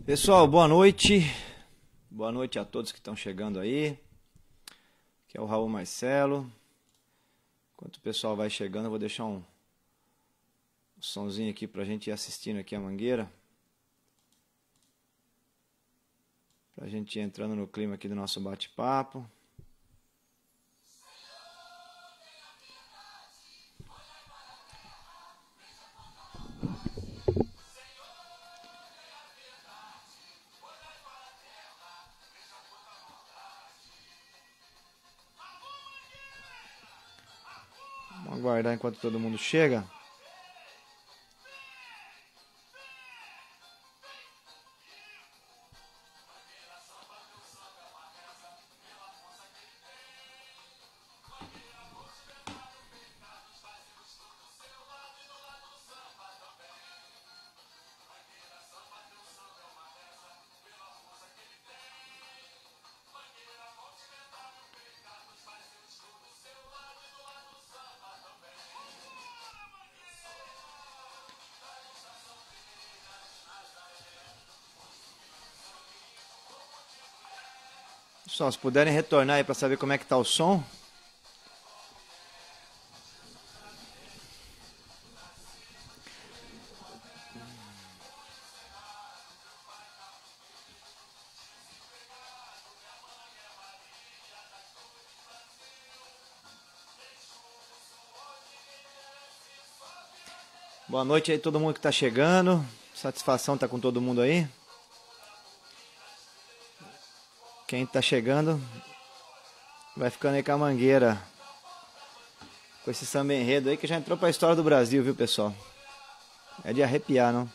Pessoal, boa noite. Boa noite a todos que estão chegando aí. Aqui é o Raul Marcelo. Enquanto o pessoal vai chegando, eu vou deixar um sonzinho aqui pra gente ir assistindo aqui a Mangueira. Pra gente ir entrando no clima aqui do nosso bate-papo. Vamos aguardar enquanto todo mundo chega. Pessoal, se puderem retornar aí para saber como é que tá o som. Boa noite aí todo mundo que tá chegando. Satisfação tá com todo mundo aí. Quem tá chegando vai ficando aí com a Mangueira. Com esse samba enredo aí que já entrou pra história do Brasil, viu, pessoal? É de arrepiar, não?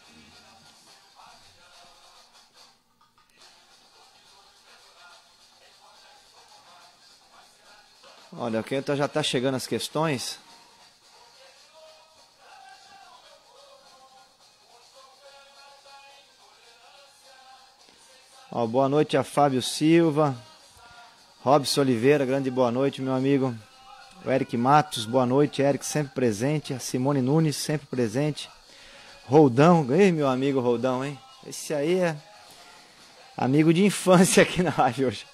Olha, quem já tá chegando as questões. Ó, boa noite a Fábio Silva. Robson Oliveira, grande boa noite, meu amigo. O Eric Matos, boa noite, Eric, sempre presente. A Simone Nunes, sempre presente. Roldão, ei, meu amigo Roldão, hein? Esse aí é amigo de infância aqui na live hoje.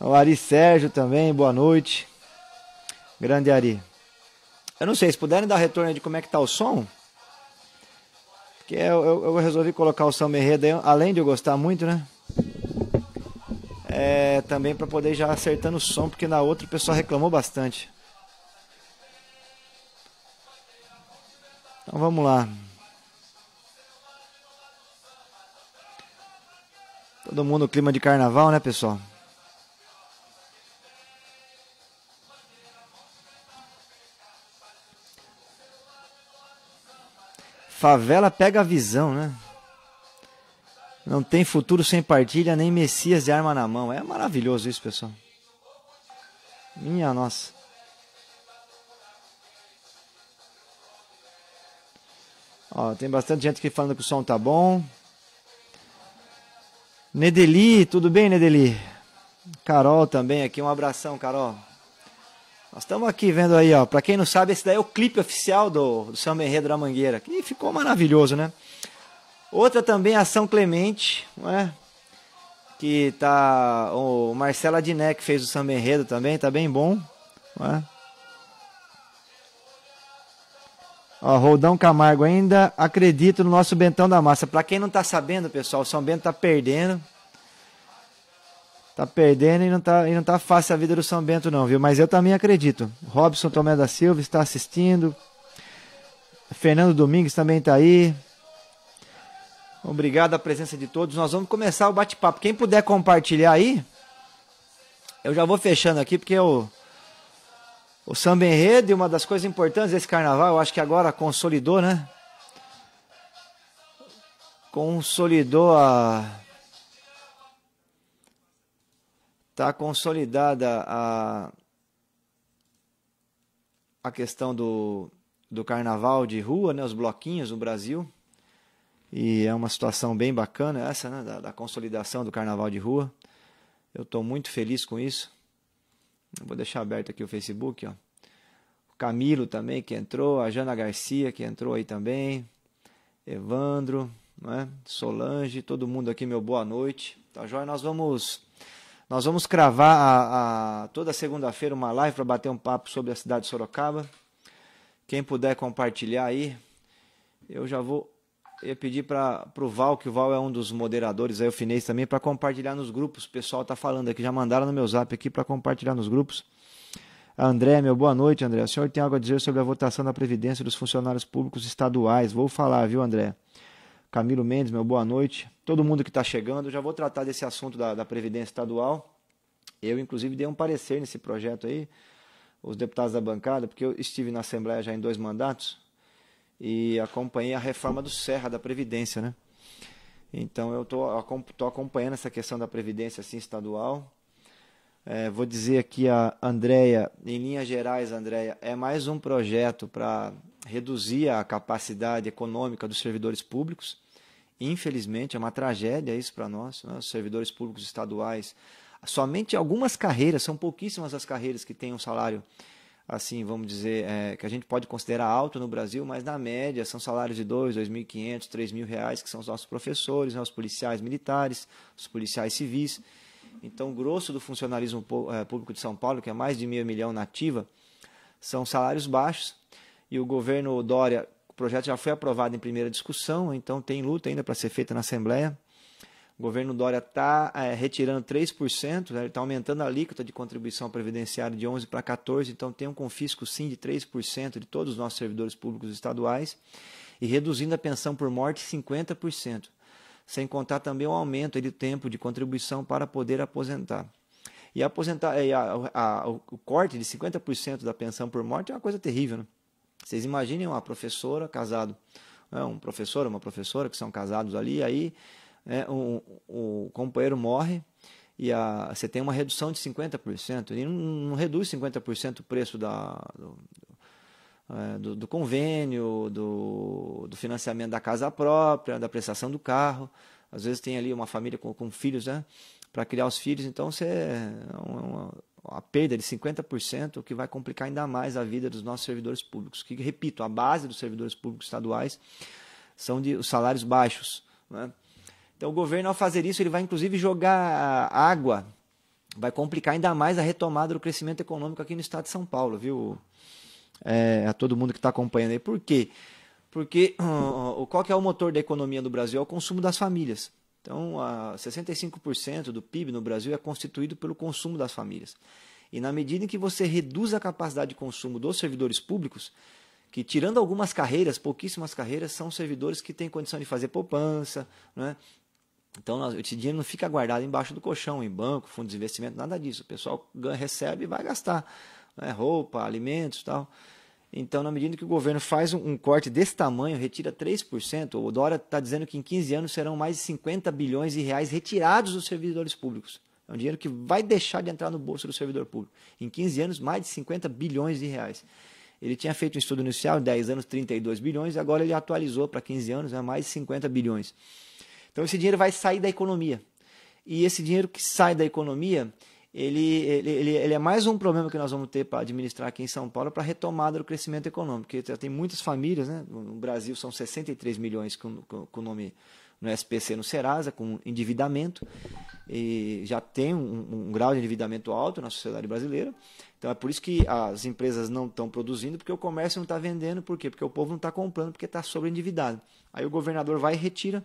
O Ari Sérgio também, boa noite. Grande Ari. Eu não sei, se puderem dar retorno aí de como é que tá o som. Porque eu resolvi colocar o samba enredo aí, além de eu gostar muito, né? Também para poder já acertando o som, porque na outra o pessoal reclamou bastante. Então vamos lá. Todo mundo no clima de carnaval, né, pessoal? Favela pega a visão, né? Não tem futuro sem partilha, nem Messias de arma na mão. É maravilhoso isso, pessoal. Minha nossa. Ó, tem bastante gente aqui falando que o som tá bom. Nedeli, tudo bem, Nedeli? Carol também aqui, um abração, Carol. Nós estamos aqui vendo aí, ó. Pra quem não sabe, esse daí é o clipe oficial do Samba Enredo da Mangueira. Que ficou maravilhoso, né? Outra também, a São Clemente, não é? Que tá... O Marcelo Adnet que fez o Samba Enredo também, tá bem bom, não é? Ó, Roldão Camargo, ainda acredito no nosso Bentão da Massa. Pra quem não tá sabendo, pessoal, o São Bento tá perdendo. Tá perdendo e não tá fácil a vida do São Bento não, viu? Mas eu também acredito. Robson Tomé da Silva está assistindo. Fernando Domingues também tá aí. Obrigado a presença de todos. Nós vamos começar o bate-papo. Quem puder compartilhar aí, eu já vou fechando aqui, porque o samba enredo e uma das coisas importantes desse carnaval, eu acho que agora consolidou, né? Consolidou tá consolidada a questão do carnaval de rua, né? Os bloquinhos no Brasil. E é uma situação bem bacana essa, né? Da consolidação do carnaval de rua. Eu estou muito feliz com isso. Eu vou deixar aberto aqui o Facebook, ó. O Camilo também que entrou, a Jana Garcia que entrou aí também. Evandro, né? Solange, todo mundo aqui, meu boa noite. Tá joia? Nós vamos cravar toda segunda-feira uma live para bater um papo sobre a cidade de Sorocaba. Quem puder compartilhar aí, eu já ia pedir para o Val, que o Val é um dos moderadores, aí o Finês também, para compartilhar nos grupos. O pessoal tá falando aqui, já mandaram no meu zap aqui para compartilhar nos grupos. André, meu boa noite, André. O senhor tem algo a dizer sobre a votação da Previdência dos funcionários públicos estaduais? Vou falar, viu, André? Camilo Mendes, meu boa noite. Todo mundo que está chegando, já vou tratar desse assunto da Previdência Estadual. Eu, inclusive, dei um parecer nesse projeto aí, os deputados da bancada, porque eu estive na Assembleia já em 2 mandatos e acompanhei a reforma do Serra da Previdência, né? Então, eu tô acompanhando essa questão da Previdência assim, estadual. Vou dizer aqui a Andréia, em linhas gerais, Andréia, é mais um projeto para reduzir a capacidade econômica dos servidores públicos. Infelizmente, é uma tragédia isso para nós, né? Os servidores públicos estaduais, somente algumas carreiras, são pouquíssimas as carreiras que têm um salário, assim, vamos dizer, que a gente pode considerar alto no Brasil, mas na média são salários de R$ 2.500, R$ 3.000 reais, que são os nossos professores, né? Os policiais militares, os policiais civis. Então, o grosso do funcionalismo público de São Paulo, que é mais de meio milhão na ativa, são salários baixos. E o governo Dória, o projeto já foi aprovado em primeira discussão, então tem luta ainda para ser feita na Assembleia. O governo Dória está retirando 3%, né? Ele está aumentando a alíquota de contribuição previdenciária de 11% para 14%, então tem um confisco sim de 3% de todos os nossos servidores públicos estaduais, e reduzindo a pensão por morte 50%. Sem contar também o aumento do tempo de contribuição para poder aposentar. E o corte de 50% da pensão por morte é uma coisa terrível, né? Vocês imaginem uma professora casado, né? Um professor, uma professora que são casados ali, aí o companheiro morre e você tem uma redução de 50%. E não reduz 50% o preço do convênio, do financiamento da casa própria, da prestação do carro. Às vezes tem ali uma família com filhos, né, para criar os filhos, então uma perda de 50%, o que vai complicar ainda mais a vida dos nossos servidores públicos. Que, repito, a base dos servidores públicos estaduais são os salários baixos, né? Então o governo, ao fazer isso, ele vai inclusive jogar água, vai complicar ainda mais a retomada do crescimento econômico aqui no estado de São Paulo, viu? A todo mundo que está acompanhando aí. Por quê? Porque qual que é o motor da economia do Brasil? É o consumo das famílias. Então, 65% do PIB no Brasil é constituído pelo consumo das famílias. E na medida em que você reduz a capacidade de consumo dos servidores públicos, que tirando algumas carreiras, pouquíssimas carreiras, são servidores que têm condição de fazer poupança, né? Então, esse dinheiro não fica guardado embaixo do colchão, em banco, fundo de investimento, nada disso. O pessoal recebe e vai gastar, né? Roupa, alimentos e tal. Então, na medida que o governo faz um corte desse tamanho, retira 3%, o Dória está dizendo que em 15 anos serão mais de 50 bilhões de reais retirados dos servidores públicos. É um dinheiro que vai deixar de entrar no bolso do servidor público. Em 15 anos, mais de 50 bilhões de reais. Ele tinha feito um estudo inicial, em 10 anos, 32 bilhões, e agora ele atualizou para 15 anos, mais de 50 bilhões. Então, esse dinheiro vai sair da economia. E esse dinheiro que sai da economia, ele é mais um problema que nós vamos ter para administrar aqui em São Paulo para a retomada do crescimento econômico. Porque já tem muitas famílias, né? No Brasil são 63 milhões com o nome no SPC, no Serasa, com endividamento. E já tem um grau de endividamento alto na sociedade brasileira. Então é por isso que as empresas não estão produzindo, porque o comércio não está vendendo. Por quê? Porque o povo não está comprando, porque está sobreendividado. Aí o governador vai e retira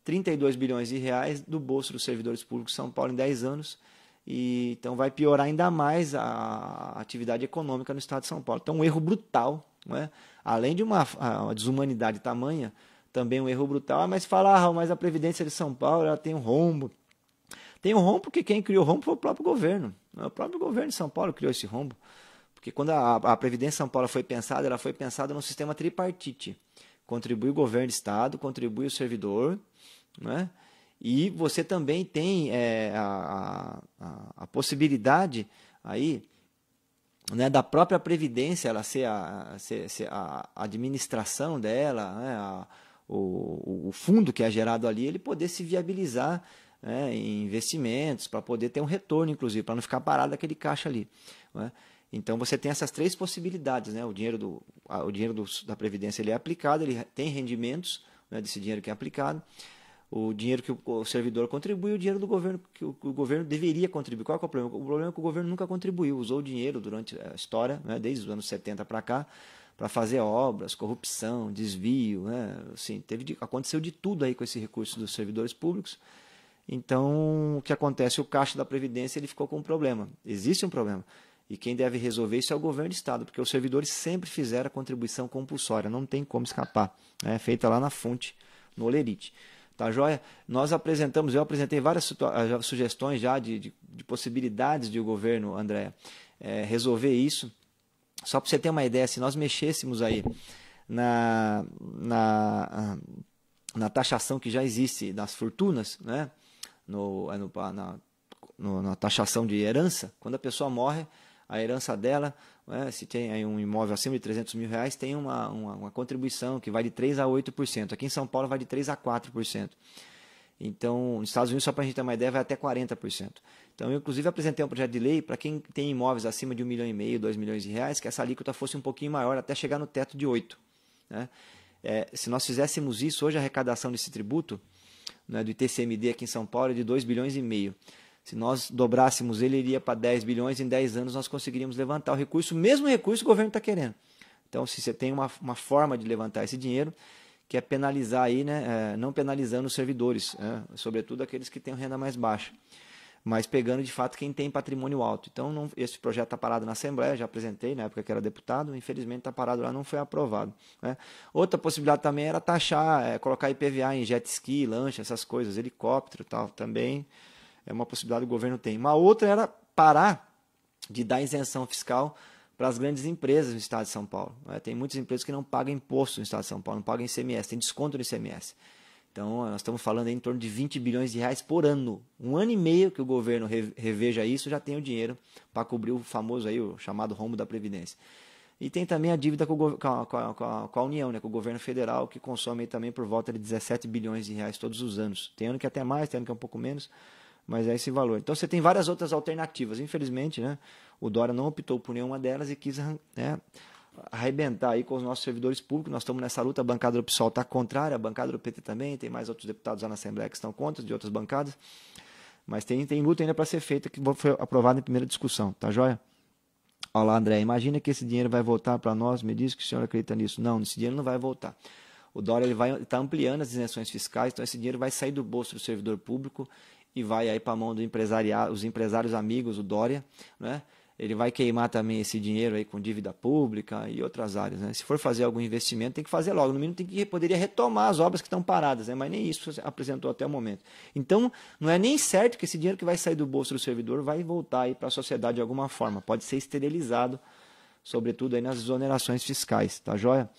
32 bilhões de reais do bolso dos servidores públicos de São Paulo em 10 anos. E, então vai piorar ainda mais a atividade econômica no estado de São Paulo. Então um erro brutal, não é? Além de uma desumanidade tamanha, também um erro brutal. Mas fala, mas a Previdência de São Paulo ela tem um rombo. Tem um rombo porque quem criou o rombo foi o próprio governo. O próprio governo de São Paulo criou esse rombo. Porque quando a Previdência de São Paulo foi pensada, ela foi pensada num sistema tripartite. Contribui o governo do estado, contribui o servidor, né? E você também tem a possibilidade aí, né, da própria Previdência, ela ser a administração dela, né, o fundo que é gerado ali, ele poder se viabilizar, né, em investimentos, para poder ter um retorno, inclusive, para não ficar parado aquele caixa ali, né? Então você tem essas 3 possibilidades, né? O dinheiro da Previdência ele é aplicado, ele tem rendimentos, né, desse dinheiro que é aplicado, o dinheiro que o servidor contribui e o dinheiro do governo que o governo deveria contribuir. Qual é o problema? O problema é que o governo nunca contribuiu, usou o dinheiro durante a história, né, desde os anos 70 para cá, para fazer obras, corrupção, desvio, né, assim, aconteceu de tudo aí com esse recurso dos servidores públicos. Então, o que acontece? O caixa da Previdência ele ficou com um problema. Existe um problema. E quem deve resolver isso é o governo do Estado, porque os servidores sempre fizeram a contribuição compulsória, não tem como escapar. É feita lá na fonte, no Olerite. Tá joia? Eu apresentei várias sugestões já de possibilidades de o governo, André, resolver isso. Só para você ter uma ideia, se nós mexêssemos aí na taxação que já existe das fortunas, né? Na taxação de herança, quando a pessoa morre, a herança dela, né, se tem aí um imóvel acima de 300 mil reais, tem uma contribuição que vai de 3% a 8%. Aqui em São Paulo vai de 3% a 4%. Então, nos Estados Unidos, só para a gente ter uma ideia, vai até 40%. Então, eu inclusive apresentei um projeto de lei para quem tem imóveis acima de 1,5 milhão, 2 milhões de reais, que essa alíquota fosse um pouquinho maior, até chegar no teto de 8%. Né? Se nós fizéssemos isso, hoje a arrecadação desse tributo, né, do ITCMD aqui em São Paulo é de 2,5 bilhões. Se nós dobrássemos ele iria para 10 bilhões, em 10 anos nós conseguiríamos levantar o recurso, o mesmo recurso que o governo está querendo. Então, se você tem uma forma de levantar esse dinheiro, que é penalizar aí, né, não penalizando os servidores, sobretudo aqueles que têm renda mais baixa, mas pegando de fato quem tem patrimônio alto. Então, esse projeto está parado na Assembleia, já apresentei na época que era deputado, infelizmente está parado lá, não foi aprovado. Né? Outra possibilidade também era taxar, colocar IPVA em jet ski, lancha, essas coisas, helicóptero e tal, também é uma possibilidade que o governo tem. Uma outra era parar de dar isenção fiscal para as grandes empresas no estado de São Paulo. Né? Tem muitas empresas que não pagam imposto no estado de São Paulo, não pagam ICMS, tem desconto no ICMS. Então, nós estamos falando aí em torno de 20 bilhões de reais por ano. 1 ano e meio que o governo reveja isso, já tem o dinheiro para cobrir o famoso aí, o chamado rombo da Previdência. E tem também a dívida com a União, né, com o governo federal, que consome aí também por volta de 17 bilhões de reais todos os anos. Tem ano que é até mais, tem ano que é um pouco menos, mas é esse valor. Então, você tem várias outras alternativas. Infelizmente, né, o Dória não optou por nenhuma delas e quis, né, arrebentar aí com os nossos servidores públicos. Nós estamos nessa luta, a bancada do PSOL está contrária, a bancada do PT também, tem mais outros deputados lá na Assembleia que estão contra, de outras bancadas, mas tem luta ainda para ser feita, que foi aprovada em primeira discussão, tá joia? Olha lá, André, imagina que esse dinheiro vai voltar para nós, me diz que o senhor acredita nisso. Não, esse dinheiro não vai voltar. O Dória ele vai estar ampliando as isenções fiscais, então esse dinheiro vai sair do bolso do servidor público e vai aí para a mão do empresariado, os empresários amigos, o Dória, né? Ele vai queimar também esse dinheiro aí com dívida pública e outras áreas. Né? Se for fazer algum investimento, tem que fazer logo. No mínimo, poderia retomar as obras que estão paradas, né? Mas nem isso apresentou até o momento. Então, não é nem certo que esse dinheiro que vai sair do bolso do servidor vai voltar aí para a sociedade de alguma forma. Pode ser esterilizado, sobretudo aí nas exonerações fiscais. Tá joia?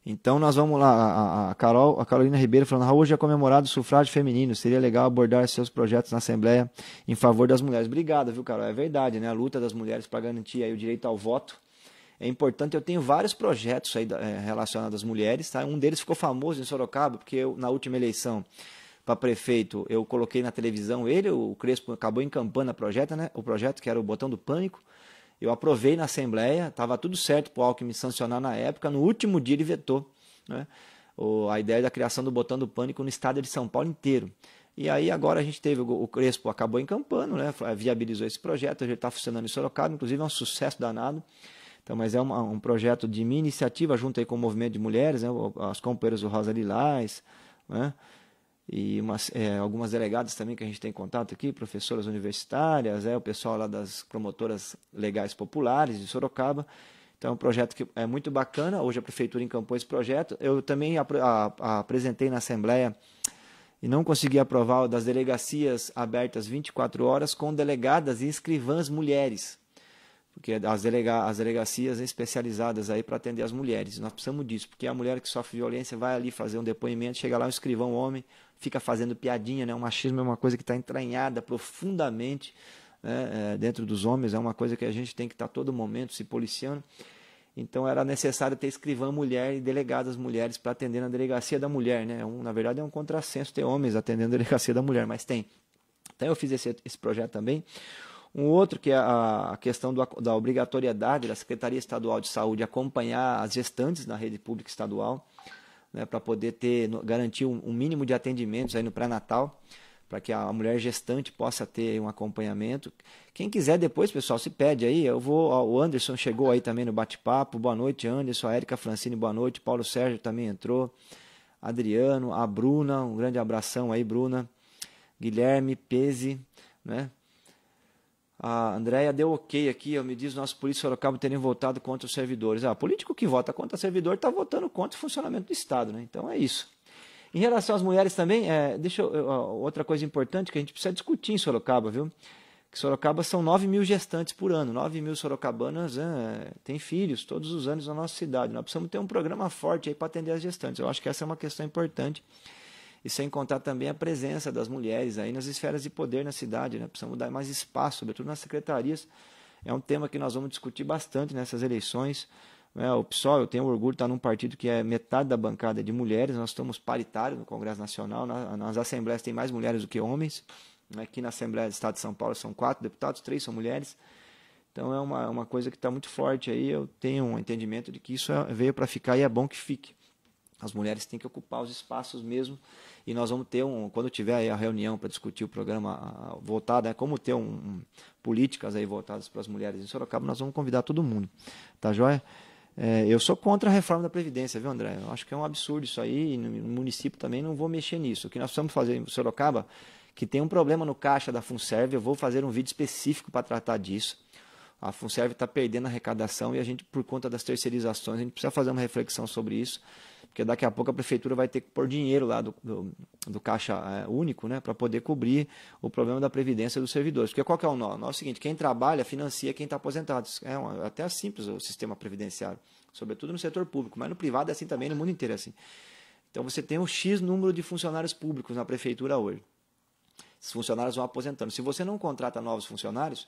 Então nós vamos lá, a Carolina Ribeiro falando, hoje é comemorado o sufrágio feminino, seria legal abordar seus projetos na Assembleia em favor das mulheres. Obrigado, viu, Carol? É verdade, né? A luta das mulheres para garantir aí o direito ao voto é importante. Eu tenho vários projetos aí relacionados às mulheres, tá? Um deles ficou famoso em Sorocaba, porque na última eleição para prefeito eu coloquei na televisão o Crespo acabou encampando o projeto que era o Botão do Pânico. Eu aprovei na Assembleia, estava tudo certo para o Alckmin sancionar na época, no último dia ele vetou, né, a ideia da criação do Botão do Pânico no estado de São Paulo inteiro. E aí agora a gente teve, o Crespo acabou encampando, né, viabilizou esse projeto, ele está funcionando em Sorocaba, inclusive é um sucesso danado. Então, mas é um projeto de minha iniciativa, junto aí com o movimento de mulheres, né, as companheiras do Rosa Lilás, né, e algumas delegadas também que a gente tem contato aqui, professoras universitárias, o pessoal lá das promotoras legais populares de Sorocaba. Então é um projeto que é muito bacana, hoje a Prefeitura encampou esse projeto. Eu também apresentei na Assembleia e não consegui aprovar das delegacias abertas 24 horas com delegadas e escrivãs mulheres, porque as delegacias especializadas aí para atender as mulheres. Nós precisamos disso, porque a mulher que sofre violência vai ali fazer um depoimento, chega lá um escrivão homem, fica fazendo piadinha, né? O machismo é uma coisa que está entranhada profundamente, né, dentro dos homens, é uma coisa que a gente tem que estar todo momento se policiando. Então era necessário ter escrivã mulher e delegadas mulheres para atender na delegacia da mulher, né? Na verdade é um contrassenso ter homens atendendo a delegacia da mulher, mas tem. Então eu fiz esse projeto também. Um outro que é a questão da obrigatoriedade da Secretaria Estadual de Saúde acompanhar as gestantes na rede pública estadual. né, para poder garantir um mínimo de atendimentos aí no pré-natal, para que a mulher gestante possa ter um acompanhamento. Quem quiser depois, pessoal, se pede aí. O Anderson chegou aí também no bate-papo. Boa noite, Anderson. A Érica Francine, boa noite. Paulo Sérgio também entrou. Adriano, a Bruna, um grande abração aí, Bruna. Guilherme, Pese, né? A Andréia deu ok aqui, me diz nossos políticos de Sorocaba terem votado contra os servidores. Político que vota contra servidor está votando contra o funcionamento do Estado, né? Então é isso. Em relação às mulheres também, outra coisa importante que a gente precisa discutir em Sorocaba, viu? Que Sorocaba são 9.000 gestantes por ano, 9.000 sorocabanas têm filhos todos os anos na nossa cidade. Nós precisamos ter um programa forte aí para atender as gestantes. Eu acho que essa é uma questão importante. E sem contar também a presença das mulheres aí nas esferas de poder na cidade, né? Precisamos dar mais espaço, sobretudo nas secretarias. É um tema que nós vamos discutir bastante nessas eleições. O PSOL, eu tenho orgulho de estar num partido que é metade da bancada de mulheres. Nós estamos paritários no Congresso Nacional. Nas assembleias tem mais mulheres do que homens. Aqui na Assembleia do Estado de São Paulo são 4 deputados, 3 são mulheres. Então é uma coisa que está muito forte aí. Eu tenho um entendimento de que isso veio para ficar e é bom que fique. As mulheres têm que ocupar os espaços mesmo. E nós vamos ter, quando tiver aí a reunião para discutir o programa voltado, como ter políticas aí voltadas para as mulheres em Sorocaba, nós vamos convidar todo mundo. Tá joia? Eu sou contra a reforma da Previdência, viu, André? Eu acho que é um absurdo isso aí. E no município também não vou mexer nisso. O que nós precisamos fazer em Sorocaba, que tem um problema no caixa da Funserv, eu vou fazer um vídeo específico para tratar disso. A Funserv está perdendo a arrecadação e a gente, por conta das terceirizações, a gente precisa fazer uma reflexão sobre isso, porque daqui a pouco a prefeitura vai ter que pôr dinheiro lá do caixa único, né, para poder cobrir o problema da previdência dos servidores. Porque qual que é o nó? O nó é o seguinte: quem trabalha financia quem está aposentado. É até simples o sistema previdenciário, sobretudo no setor público, mas no privado é assim também, no mundo inteiro é assim. Então você tem um X número de funcionários públicos na prefeitura hoje. Esses funcionários vão aposentando. Se você não contrata novos funcionários,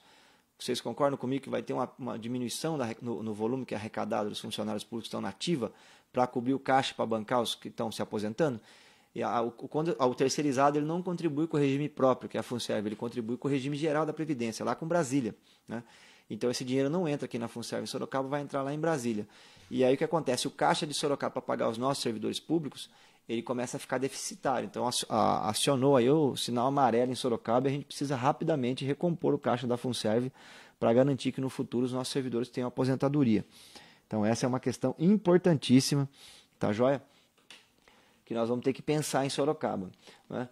vocês concordam comigo que vai ter uma diminuição no volume que é arrecadado dos funcionários públicos que estão na ativa para cobrir o caixa para bancar os que estão se aposentando? E o terceirizado ele não contribui com o regime próprio, que é a Funserv, ele contribui com o regime geral da Previdência, lá com Brasília, né? Então esse dinheiro não entra aqui na Funserv em Sorocaba, vai entrar lá em Brasília. E aí o que acontece? O caixa de Sorocaba para pagar os nossos servidores públicos, ele começa a ficar deficitário. Então acionou aí o sinal amarelo em Sorocaba e a gente precisa rapidamente recompor o caixa da Funserv para garantir que no futuro os nossos servidores tenham aposentadoria. Então essa é uma questão importantíssima, tá joia? Que nós vamos ter que pensar em Sorocaba, né?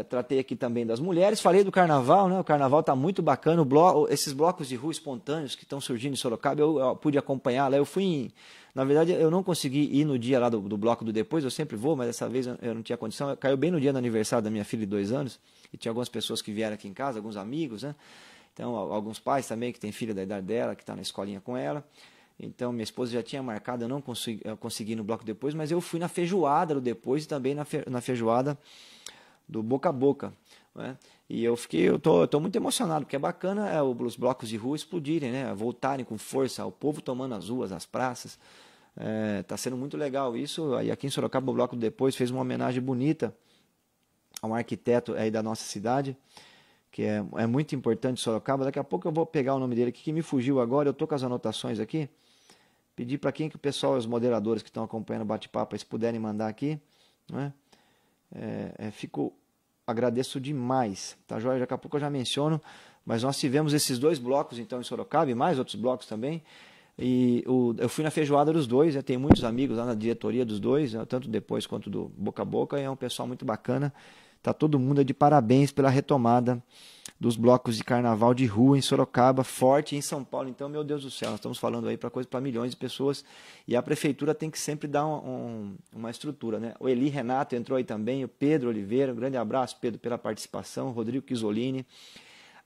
Tratei aqui também das mulheres, falei do carnaval, né? O carnaval está muito bacana, esses blocos de rua espontâneos que estão surgindo em Sorocaba, eu pude acompanhar lá. Na verdade eu não consegui ir no dia lá do bloco do depois, eu sempre vou, mas dessa vez eu não tinha condição. Caiu bem no dia do aniversário da minha filha de 2 anos, e tinha algumas pessoas que vieram aqui em casa, alguns amigos, né? Então alguns pais também que têm filha da idade dela, que está na escolinha com ela. Então minha esposa já tinha marcado, eu não consegui ir no bloco depois, mas eu fui na feijoada do depois e também na feijoada do Boca a Boca, né? E eu tô muito emocionado, porque é bacana os blocos de rua explodirem, né? Voltarem com força, o povo tomando as ruas, as praças. Tá sendo muito legal isso. E aqui em Sorocaba o bloco do depois fez uma homenagem bonita a um arquiteto aí da nossa cidade, que é muito importante em Sorocaba. Daqui a pouco eu vou pegar o nome dele aqui, que me fugiu agora, eu tô com as anotações aqui. Pedir para quem que o pessoal, os moderadores que estão acompanhando o bate-papo, se puderem mandar aqui, né? Agradeço demais, tá joia? Daqui a pouco eu já menciono, mas nós tivemos esses 2 blocos então em Sorocaba e mais outros blocos também. E eu fui na feijoada dos 2, tem muitos amigos lá na diretoria dos 2, tanto depois quanto do Boca a Boca, e é um pessoal muito bacana. Tá todo mundo de parabéns pela retomada dos blocos de carnaval de rua em Sorocaba, forte em São Paulo. Então, meu Deus do céu, nós estamos falando aí para milhões de pessoas, e a prefeitura tem que sempre dar uma estrutura, né? O Eli Renato entrou aí também, o Pedro Oliveira, um grande abraço, Pedro, pela participação, o Rodrigo Chisolini,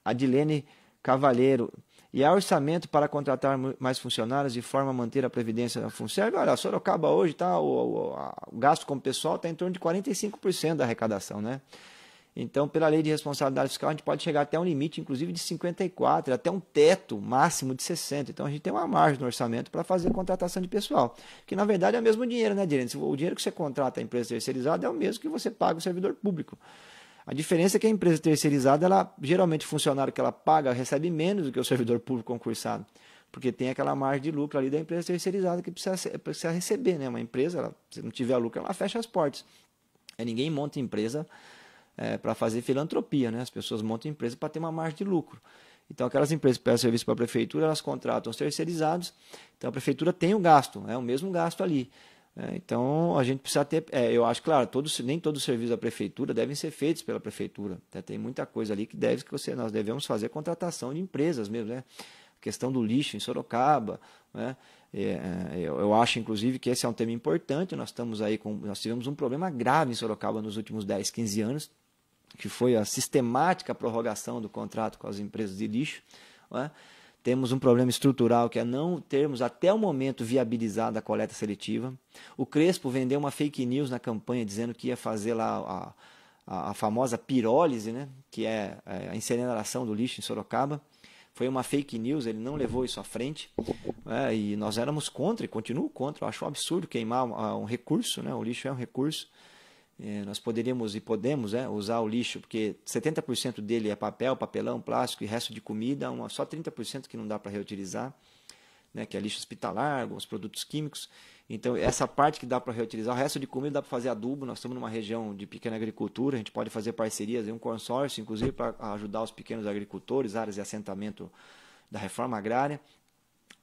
a Dilene Cavalheiro. E há orçamento para contratar mais funcionários de forma a manter a previdência da Funserv? Olha, Sorocaba hoje tá, o gasto com o pessoal está em torno de 45% da arrecadação, né? Então, pela lei de responsabilidade fiscal, a gente pode chegar até um limite, inclusive, de 54%, até um teto máximo de 60%. Então, a gente tem uma margem no orçamento para fazer contratação de pessoal. Que, na verdade, é o mesmo dinheiro, né, Direne? O dinheiro que você contrata a empresa terceirizada é o mesmo que você paga o servidor público. A diferença é que a empresa terceirizada, geralmente o funcionário que ela paga recebe menos do que o servidor público concursado. porque tem aquela margem de lucro ali da empresa terceirizada que precisa receber, né? Uma empresa, se não tiver lucro, ela fecha as portas. Ninguém monta empresa para fazer filantropia, né? As pessoas montam empresa para ter uma margem de lucro. Então, aquelas empresas que prestam serviço para a prefeitura, elas contratam os terceirizados, então a prefeitura tem o gasto, o mesmo gasto ali. Então, a gente precisa ter, eu acho, claro, nem todos os serviços da prefeitura devem ser feitos pela prefeitura. Tem muita coisa ali que nós devemos fazer contratação de empresas mesmo, né? A questão do lixo em Sorocaba, né? Eu acho, inclusive, que esse é um tema importante. Nós tivemos um problema grave em Sorocaba nos últimos 10, 15 anos, que foi a sistemática prorrogação do contrato com as empresas de lixo, né? Temos um problema estrutural, que é não termos até o momento viabilizado a coleta seletiva. O Crespo vendeu uma fake news na campanha dizendo que ia fazer lá a famosa pirólise, né? Que é a incineração do lixo em Sorocaba. Foi uma fake news, ele não levou isso à frente, né? E nós éramos contra e continuo contra. Eu acho um absurdo queimar um recurso, né? O lixo é um recurso. Nós poderíamos e podemos usar o lixo, porque 70% dele é papel, papelão, plástico e resto de comida, só 30% que não dá para reutilizar, né, que é lixo hospitalar, alguns produtos químicos. Então, essa parte que dá para reutilizar, o resto de comida dá para fazer adubo. Nós estamos numa região de pequena agricultura, a gente pode fazer parcerias, um consórcio, inclusive, para ajudar os pequenos agricultores, áreas de assentamento da reforma agrária.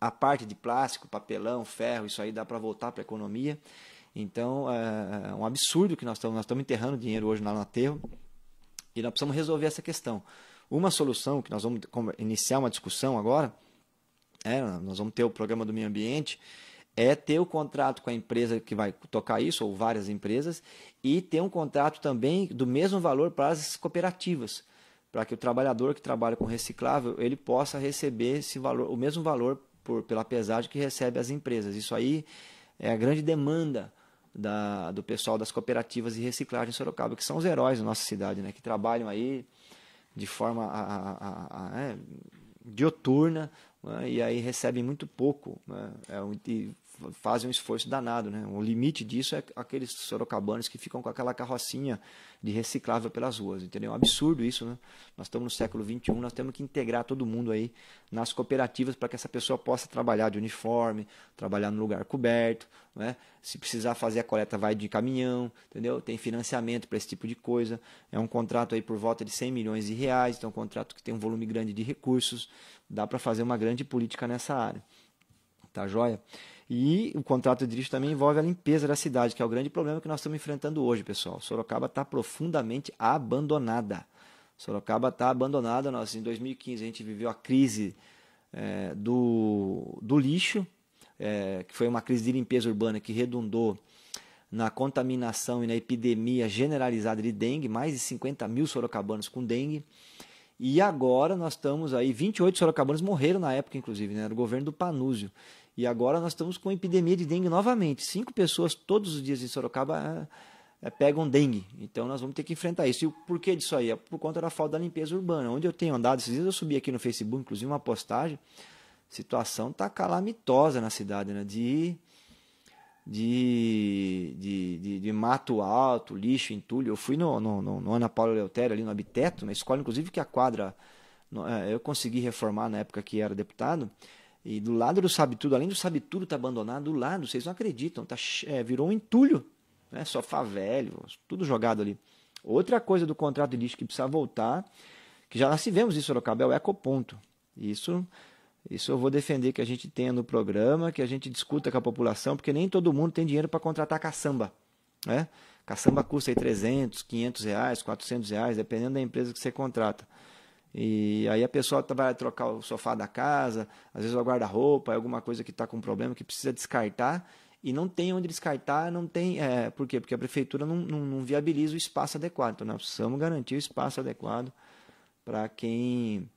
A parte de plástico, papelão, ferro, isso aí dá para voltar para a economia. Então, é um absurdo que nós estamos enterrando dinheiro hoje lá no aterro e nós precisamos resolver essa questão. Uma solução que nós vamos iniciar uma discussão agora, nós vamos ter o programa do meio ambiente, é ter o contrato com a empresa que vai tocar isso, ou várias empresas, e ter um contrato também do mesmo valor para as cooperativas, para que o trabalhador que trabalha com reciclável, ele possa receber esse valor, o mesmo valor pela pesagem que recebe as empresas. Isso aí é a grande demanda do pessoal das cooperativas de reciclagem em Sorocaba, que são os heróis da nossa cidade, né? Que trabalham aí de forma dioturna, né? E aí recebem muito pouco, né? E fazem um esforço danado, né? O limite disso é aqueles sorocabanos que ficam com aquela carrocinha de reciclável pelas ruas, entendeu? É um absurdo isso, né? Nós estamos no século XXI, nós temos que integrar todo mundo aí nas cooperativas para que essa pessoa possa trabalhar de uniforme, trabalhar no lugar coberto, né? Se precisar fazer a coleta, vai de caminhão, entendeu? Tem financiamento para esse tipo de coisa. É um contrato aí por volta de 100 milhões de reais, então é um contrato que tem um volume grande de recursos, dá para fazer uma grande política nessa área. Tá joia? E o contrato de lixo também envolve a limpeza da cidade, que é o grande problema que nós estamos enfrentando hoje, pessoal. Sorocaba está profundamente abandonada. Sorocaba está abandonada. Nós, em 2015, a gente viveu a crise do lixo, que foi uma crise de limpeza urbana que redundou na contaminação e na epidemia generalizada de dengue, mais de 50 mil sorocabanos com dengue. E agora nós estamos aí, 28 sorocabanos morreram na época, inclusive, né? Era o governo do Panúzio. E agora nós estamos com epidemia de dengue novamente. 5 pessoas todos os dias em Sorocaba pegam dengue. Então nós vamos ter que enfrentar isso. E o porquê disso aí? É por conta da falta da limpeza urbana. Onde eu tenho andado, esses dias eu subi aqui no Facebook, inclusive uma postagem, a situação está calamitosa na cidade, né? De mato alto, lixo, entulho. Eu fui no Ana Paula Eleutério, ali no Abiteto, na escola, inclusive, que a quadra eu consegui reformar na época que era deputado. E do lado do Sabe Tudo, além do Sabe Tudo estar abandonado, do lado, vocês não acreditam, virou um entulho, né? Sofá velho, tudo jogado ali. Outra coisa do contrato de lixo que precisa voltar, que já nós tivemos isso em Sorocaba, é o ecoponto. Isso eu vou defender que a gente tenha no programa, que a gente discuta com a população, porque nem todo mundo tem dinheiro para contratar caçamba, né? Caçamba custa aí 300, 500 reais, 400 reais, dependendo da empresa que você contrata. E aí a pessoa vai trocar o sofá da casa, às vezes o guarda-roupa, alguma coisa que está com problema, que precisa descartar, e não tem onde descartar, não tem. Por quê? Porque a prefeitura não viabiliza o espaço adequado. Então nós precisamos garantir o espaço adequado para quem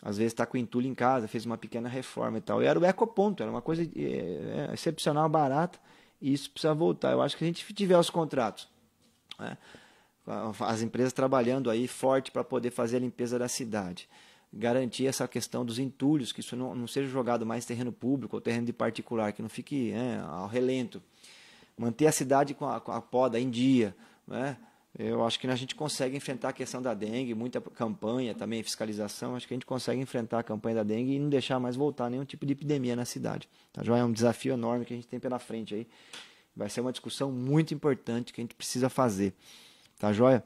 às vezes está com entulho em casa, fez uma pequena reforma e tal. E era o ecoponto, era uma coisa excepcional, barata, e isso precisa voltar. Eu acho que a gente tiver os contratos, né? As empresas trabalhando aí forte para poder fazer a limpeza da cidade, garantir essa questão dos entulhos, que isso não seja jogado mais em terreno público ou terreno de particular, que não fique ao relento, manter a cidade com a poda em dia, né? Eu acho que a gente consegue enfrentar a questão da dengue, muita campanha também, fiscalização, acho que a gente consegue enfrentar a campanha da dengue e não deixar mais voltar nenhum tipo de epidemia na cidade. Tá, joia? É um desafio enorme que a gente tem pela frente aí. Vai ser uma discussão muito importante que a gente precisa fazer. Tá, joia?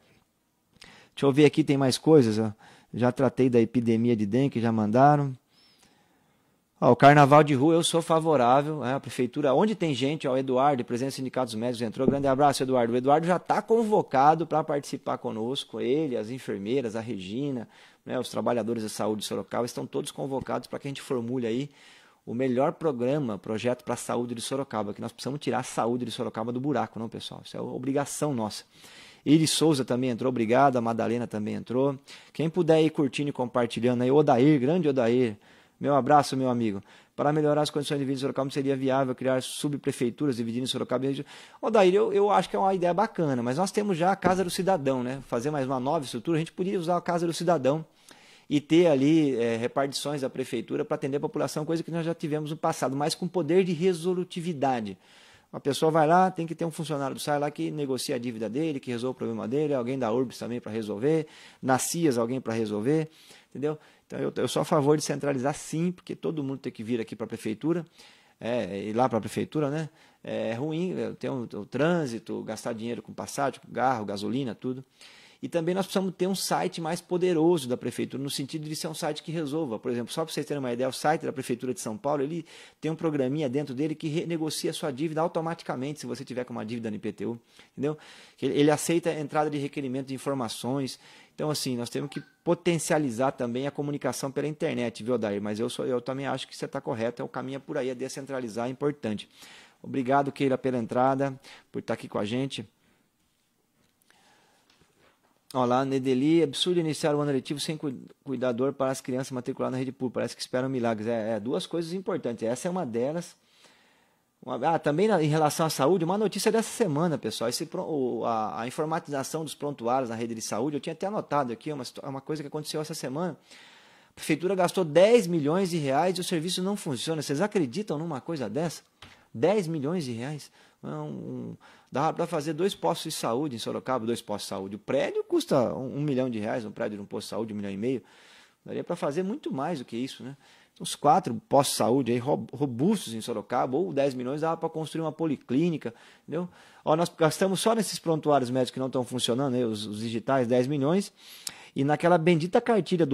Deixa eu ver aqui, tem mais coisas. Ó. Já tratei da epidemia de dengue, já mandaram. Ó, o carnaval de rua eu sou favorável, a prefeitura, onde tem gente, ó, o Eduardo, presidente do Sindicato dos Médicos, entrou, grande abraço, Eduardo. O Eduardo já está convocado para participar conosco, ele, as enfermeiras, a Regina, né, os trabalhadores da saúde de Sorocaba, estão todos convocados para que a gente formule aí o melhor programa, projeto para a saúde de Sorocaba, que nós precisamos tirar a saúde de Sorocaba do buraco, não, pessoal? Isso é obrigação nossa. Iris Souza também entrou, obrigado, a Madalena também entrou. Quem puder ir curtindo e compartilhando aí, Odair, grande Odair, meu abraço, meu amigo. Para melhorar as condições de vida em Sorocaba, seria viável criar subprefeituras dividindo em Sorocaba. Odair, eu acho que é uma ideia bacana, mas nós temos já a Casa do Cidadão, né? Fazer mais uma nova estrutura, a gente podia usar a Casa do Cidadão e ter ali repartições da prefeitura para atender a população, coisa que nós já tivemos no passado, mas com poder de resolutividade. A pessoa vai lá, tem que ter um funcionário do SAI lá que negocia a dívida dele, que resolve o problema dele, alguém da URBS também para resolver, na CIAS alguém para resolver, entendeu? Então eu sou a favor de centralizar sim, porque todo mundo tem que vir aqui para a prefeitura, ir lá para a prefeitura, né? É ruim, ter o trânsito, gastar dinheiro com passagem, com carro, gasolina, tudo. E também nós precisamos ter um site mais poderoso da prefeitura, no sentido de ser um site que resolva. Por exemplo, só para vocês terem uma ideia, o site da prefeitura de São Paulo, ele tem um programinha dentro dele que renegocia a sua dívida automaticamente, se você tiver com uma dívida no IPTU, entendeu? Ele aceita a entrada de requerimento de informações. Então, assim, nós temos que potencializar também a comunicação pela internet, viu, Odair? Mas eu também acho que você está correto, é o caminho por aí, é descentralizar, é importante. Obrigado, Keila, pela entrada, por estar aqui com a gente. Olá, Nedeli, absurdo iniciar o ano letivo sem cuidador para as crianças matriculadas na rede pública, parece que esperam milagres. Duas coisas importantes, essa é uma delas. Também em relação à saúde, uma notícia dessa semana, pessoal, a informatização dos prontuários na rede de saúde, eu tinha até anotado aqui, uma coisa que aconteceu essa semana. A prefeitura gastou 10 milhões de reais e o serviço não funciona. Vocês acreditam numa coisa dessa? 10 milhões de reais? Dá para fazer 2 postos de saúde em Sorocaba, 2 postos de saúde. O prédio custa R$1 milhão, um prédio de um posto de saúde, R$1,5 milhão. Daria para fazer muito mais do que isso, né? Uns 4 postos de saúde aí, robustos em Sorocaba, ou 10 milhões dava para construir uma policlínica, entendeu? Nós gastamos só nesses prontuários médicos que não estão funcionando, né, os digitais, 10 milhões, e naquela bendita cartilha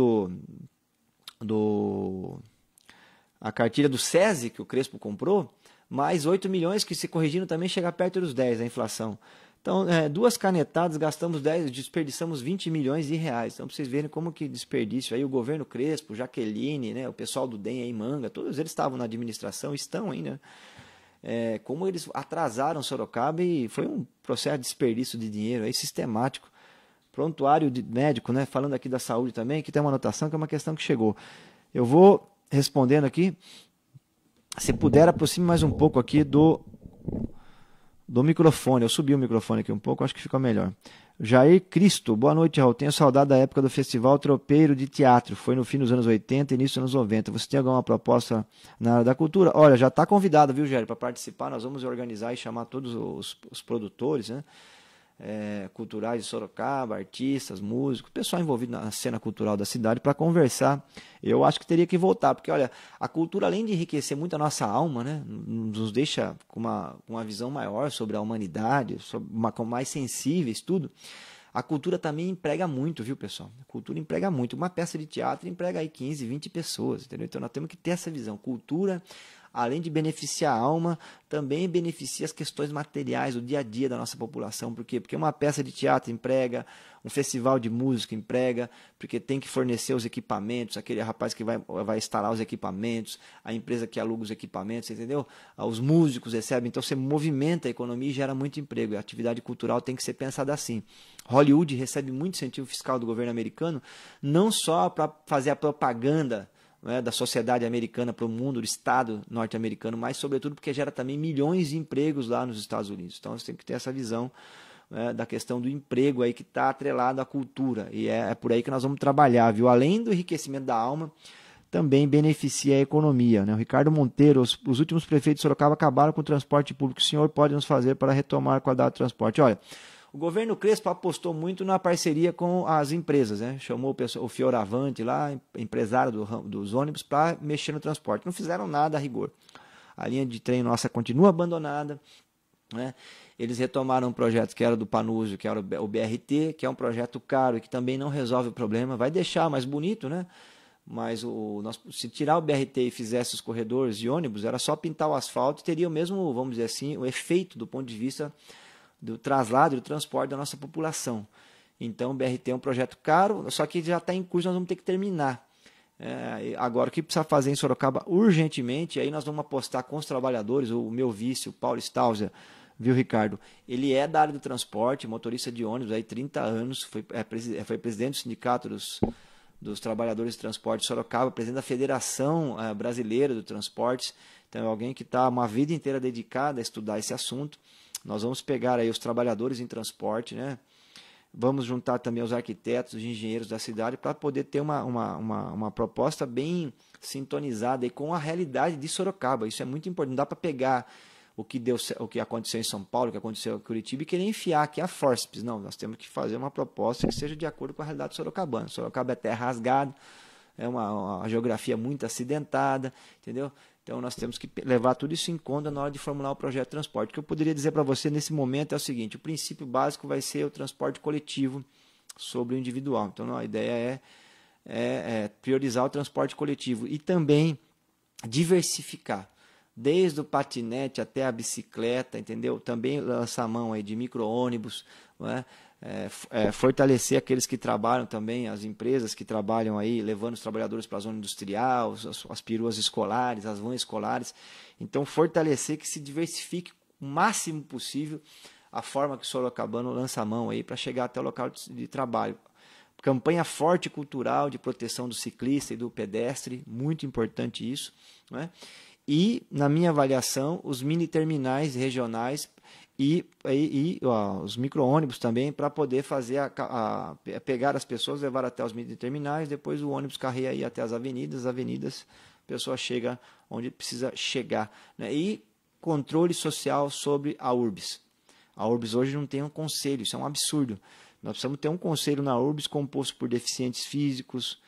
a cartilha do SESI, que o Crespo comprou, mais 8 milhões, que se corrigindo também chega perto dos 10, a inflação. Então, 2 canetadas, gastamos 10, desperdiçamos 20 milhões de reais. Então, para vocês verem como que desperdício. Aí o governo Crespo, Jaqueline, né, o pessoal do DEM aí, Manga, todos eles estavam na administração, estão ainda. Como eles atrasaram Sorocaba e foi um processo de desperdício de dinheiro aí, sistemático. Prontuário de médico, né, falando aqui da saúde também, que tem uma anotação que é uma questão que chegou. Eu vou respondendo aqui. Se puder, aproxime mais um pouco aqui do microfone. Eu subi o microfone aqui um pouco, acho que ficou melhor. Jair Cristo, boa noite, Raul. Tenho saudade da época do Festival Tropeiro de Teatro. Foi no fim dos anos 80 e início dos anos 90. Você tem alguma proposta na área da cultura? Olha, já está convidado, viu, Jair, para participar. Nós vamos organizar e chamar todos os produtores, né? Culturais de Sorocaba, artistas, músicos, pessoal envolvido na cena cultural da cidade para conversar. Eu acho que teria que voltar, porque olha, a cultura, além de enriquecer muito a nossa alma, né, nos deixa com uma visão maior sobre a humanidade, com mais sensíveis, tudo. A cultura também emprega muito, viu, pessoal? A cultura emprega muito. Uma peça de teatro emprega aí 15, 20 pessoas, entendeu? Então nós temos que ter essa visão. Cultura, além de beneficiar a alma, também beneficia as questões materiais, o dia a dia da nossa população. Por quê? Porque uma peça de teatro emprega, um festival de música emprega, porque tem que fornecer os equipamentos, aquele rapaz que vai instalar os equipamentos, a empresa que aluga os equipamentos, entendeu? Os músicos recebem, então você movimenta a economia e gera muito emprego. A atividade cultural tem que ser pensada assim. Hollywood recebe muito incentivo fiscal do governo americano, não só para fazer a propaganda, né, da sociedade americana para o mundo, do Estado norte-americano, mas sobretudo porque gera também milhões de empregos lá nos Estados Unidos. Então você tem que ter essa visão, né, da questão do emprego aí que está atrelado à cultura, e é por aí que nós vamos trabalhar, viu? Além do enriquecimento da alma, também beneficia a economia, né? O Ricardo Monteiro, os últimos prefeitos de Sorocaba acabaram com o transporte público. O senhor pode nos fazer para retomar a qualidade do transporte? Olha, O governo Crespo apostou muito na parceria com as empresas, né? Chamou o Fioravante lá, empresário dos ônibus, para mexer no transporte. Não fizeram nada a rigor. A linha de trem nossa continua abandonada, né? Eles retomaram um projeto que era do Panúzio, que era o BRT, que é um projeto caro e que também não resolve o problema. Vai deixar mais bonito, né? Mas se tirar o BRT e fizesse os corredores de ônibus, era só pintar o asfalto e teria o mesmo, vamos dizer assim, o efeito do ponto de vista do traslado e do transporte da nossa população. Então o BRT é um projeto caro, só que já está em curso, nós vamos ter que terminar. Agora, o que precisa fazer em Sorocaba urgentemente, aí nós vamos apostar com os trabalhadores, o meu vice, o Paulo Stauser, viu, Ricardo? Ele é da área do transporte, motorista de ônibus, aí 30 anos, foi presidente do sindicato dos trabalhadores de transporte de Sorocaba, presidente da Federação Brasileira do Transportes. Então é alguém que está uma vida inteira dedicada a estudar esse assunto. Nós vamos pegar aí os trabalhadores em transporte, né? Vamos juntar também os arquitetos, os engenheiros da cidade para poder ter uma proposta bem sintonizada aí com a realidade de Sorocaba. Isso é muito importante. Não dá para pegar o que aconteceu em São Paulo, o que aconteceu em Curitiba e querer enfiar aqui a forceps. Não, nós temos que fazer uma proposta que seja de acordo com a realidade sorocabana. Sorocaba é terra rasgada, é uma geografia muito acidentada, entendeu? Então nós temos que levar tudo isso em conta na hora de formular o projeto de transporte. O que eu poderia dizer para você nesse momento é o seguinte: o princípio básico vai ser o transporte coletivo sobre o individual. Então a ideia é priorizar o transporte coletivo e também diversificar. Desde o patinete até a bicicleta, entendeu? Também lançar a mão aí de micro-ônibus, não é? Fortalecer aqueles que trabalham também, as empresas que trabalham aí, levando os trabalhadores para a zona industrial, as peruas escolares, as vans escolares. Então, fortalecer que se diversifique o máximo possível a forma que o sorocabano lança a mão aí para chegar até o local de trabalho. Campanha forte cultural de proteção do ciclista e do pedestre, muito importante isso, não é? E, na minha avaliação, os mini terminais regionais e os micro-ônibus também, para poder fazer pegar as pessoas, levar até os mini terminais, depois o ônibus carreia aí até as avenidas, a pessoa chega onde precisa chegar, né? E controle social sobre a URBS. A URBS hoje não tem um conselho, isso é um absurdo. Nós precisamos ter um conselho na URBS composto por deficientes físicos,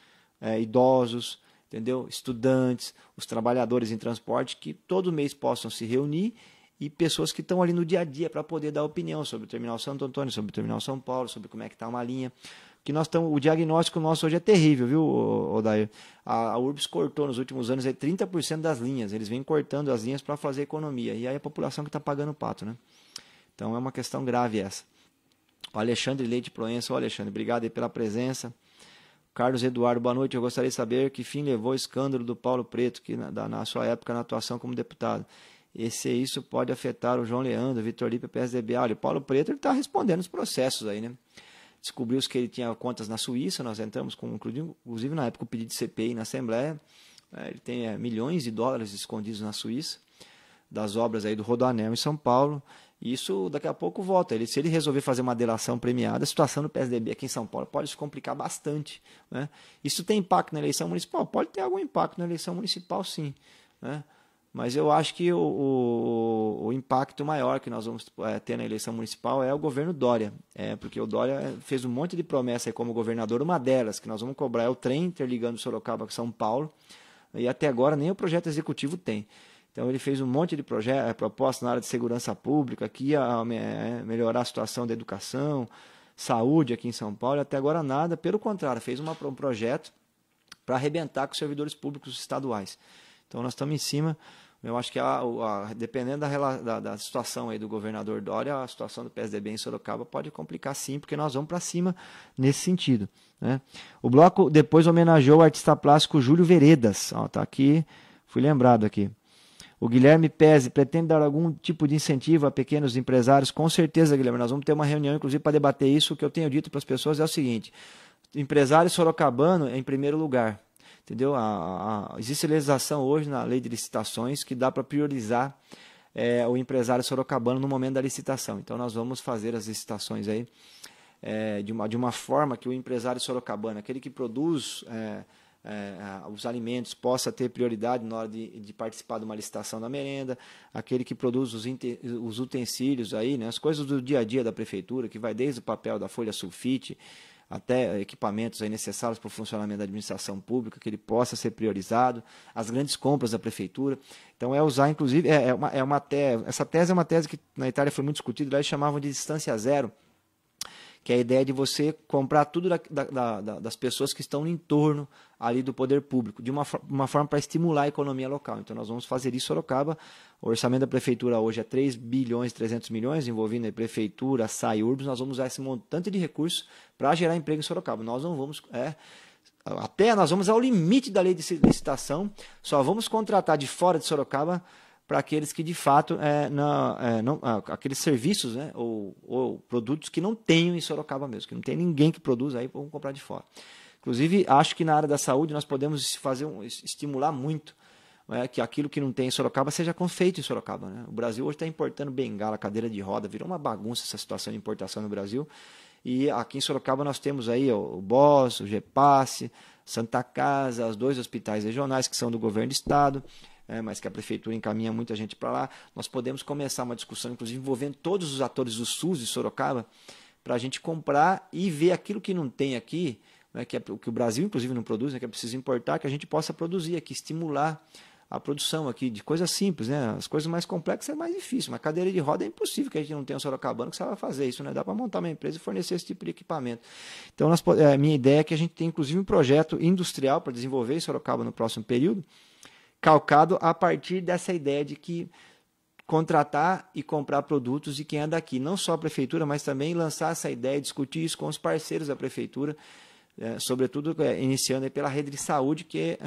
idosos, entendeu? Estudantes, os trabalhadores em transporte, que todo mês possam se reunir, e pessoas que estão ali no dia a dia para poder dar opinião sobre o Terminal Santo Antônio, sobre o Terminal São Paulo, sobre como é que está uma linha. O diagnóstico nosso hoje é terrível, viu, Odair? A URBS cortou nos últimos anos 30% das linhas, eles vêm cortando as linhas para fazer economia, e aí a população que está pagando o pato, né? Então é uma questão grave essa. O Alexandre Leite Proença, Alexandre, obrigado aí pela presença. Carlos Eduardo, boa noite. Eu gostaria de saber que fim levou o escândalo do Paulo Preto, que na sua época na atuação como deputado. Isso pode afetar o João Leandro, Vitor Lipe, PSDB. Olha, o Paulo Preto está respondendo os processos aí, né? Descobriu-se que ele tinha contas na Suíça, nós entramos com, inclusive na época, o pedido de CPI na Assembleia. Ele tem milhões de dólares escondidos na Suíça, das obras aí do Rodoanel em São Paulo. Isso daqui a pouco volta. Se ele resolver fazer uma delação premiada, a situação do PSDB aqui em São Paulo pode se complicar bastante, né? Isso tem impacto na eleição municipal? Pode ter algum impacto na eleição municipal, sim, né? Mas eu acho que o impacto maior que nós vamos ter na eleição municipal é o governo Dória. Porque o Dória fez um monte de promessas aí como governador. Uma delas que nós vamos cobrar é o trem interligando Sorocaba com São Paulo. E até agora nem o projeto executivo tem. Então ele fez um monte de propostas na área de segurança pública, que ia melhorar a situação da educação, saúde aqui em São Paulo. E até agora nada, pelo contrário, fez um projeto para arrebentar com os servidores públicos estaduais. Então nós estamos em cima. Eu acho que dependendo da situação aí do governador Dória, a situação do PSDB em Sorocaba pode complicar sim, porque nós vamos para cima nesse sentido, né? O bloco depois homenageou o artista plástico Júlio Veredas. Está aqui, fui lembrado aqui. O Guilherme Pezzi pretende dar algum tipo de incentivo a pequenos empresários? Com certeza, Guilherme, nós vamos ter uma reunião, inclusive, para debater isso. O que eu tenho dito para as pessoas é o seguinte: empresário sorocabano é em primeiro lugar. Entendeu? Existe legislação hoje na lei de licitações que dá para priorizar o empresário sorocabano no momento da licitação. Então nós vamos fazer as licitações aí de uma forma que o empresário sorocabano, aquele que produz os alimentos possa ter prioridade na hora de participar de uma licitação da merenda, aquele que produz os utensílios aí, né, as coisas do dia a dia da prefeitura, que vai desde o papel da folha sulfite até equipamentos aí necessários para o funcionamento da administração pública, que ele possa ser priorizado, as grandes compras da prefeitura. Então usar, inclusive, essa tese é uma tese que na Itália foi muito discutida, lá eles chamavam de distância zero, que é a ideia de você comprar tudo das pessoas que estão no entorno ali do poder público, de uma forma para estimular a economia local. Então nós vamos fazer isso em Sorocaba. O orçamento da prefeitura hoje é 3 bilhões 300 milhões, envolvendo a prefeitura, SAI, Urbs. Nós vamos usar esse montante de recursos para gerar emprego em Sorocaba. Nós não vamos... nós vamos ao limite da lei de licitação, só vamos contratar de fora de Sorocaba para aqueles que de fato aqueles serviços, né, ou produtos que não tenham em Sorocaba mesmo, que não tem ninguém que produz, aí vamos comprar de fora. Inclusive, acho que na área da saúde nós podemos estimular muito, né, que aquilo que não tem em Sorocaba seja feito em Sorocaba, né? O Brasil hoje está importando bengala, cadeira de roda, virou uma bagunça essa situação de importação no Brasil. E aqui em Sorocaba nós temos aí o BOS, o GEPASSE, Santa Casa, os 2 hospitais regionais que são do governo do estado, mas que a prefeitura encaminha muita gente para lá. Nós podemos começar uma discussão, inclusive, envolvendo todos os atores do SUS de Sorocaba, para a gente comprar e ver aquilo que não tem aqui, né, que o Brasil, inclusive, não produz, né, que é preciso importar, que a gente possa produzir aqui, estimular a produção aqui de coisas simples, né? As coisas mais complexas é mais difícil. Uma cadeira de roda é impossível que a gente não tenha um sorocabano que saiba fazer isso, né? Dá para montar uma empresa e fornecer esse tipo de equipamento. Então, a minha ideia é que a gente tenha, inclusive, um projeto industrial para desenvolver em Sorocaba no próximo período, calcado a partir dessa ideia de que contratar e comprar produtos de quem é daqui, não só a prefeitura, mas também lançar essa ideia, discutir isso com os parceiros da prefeitura, sobretudo iniciando aí pela rede de saúde, que é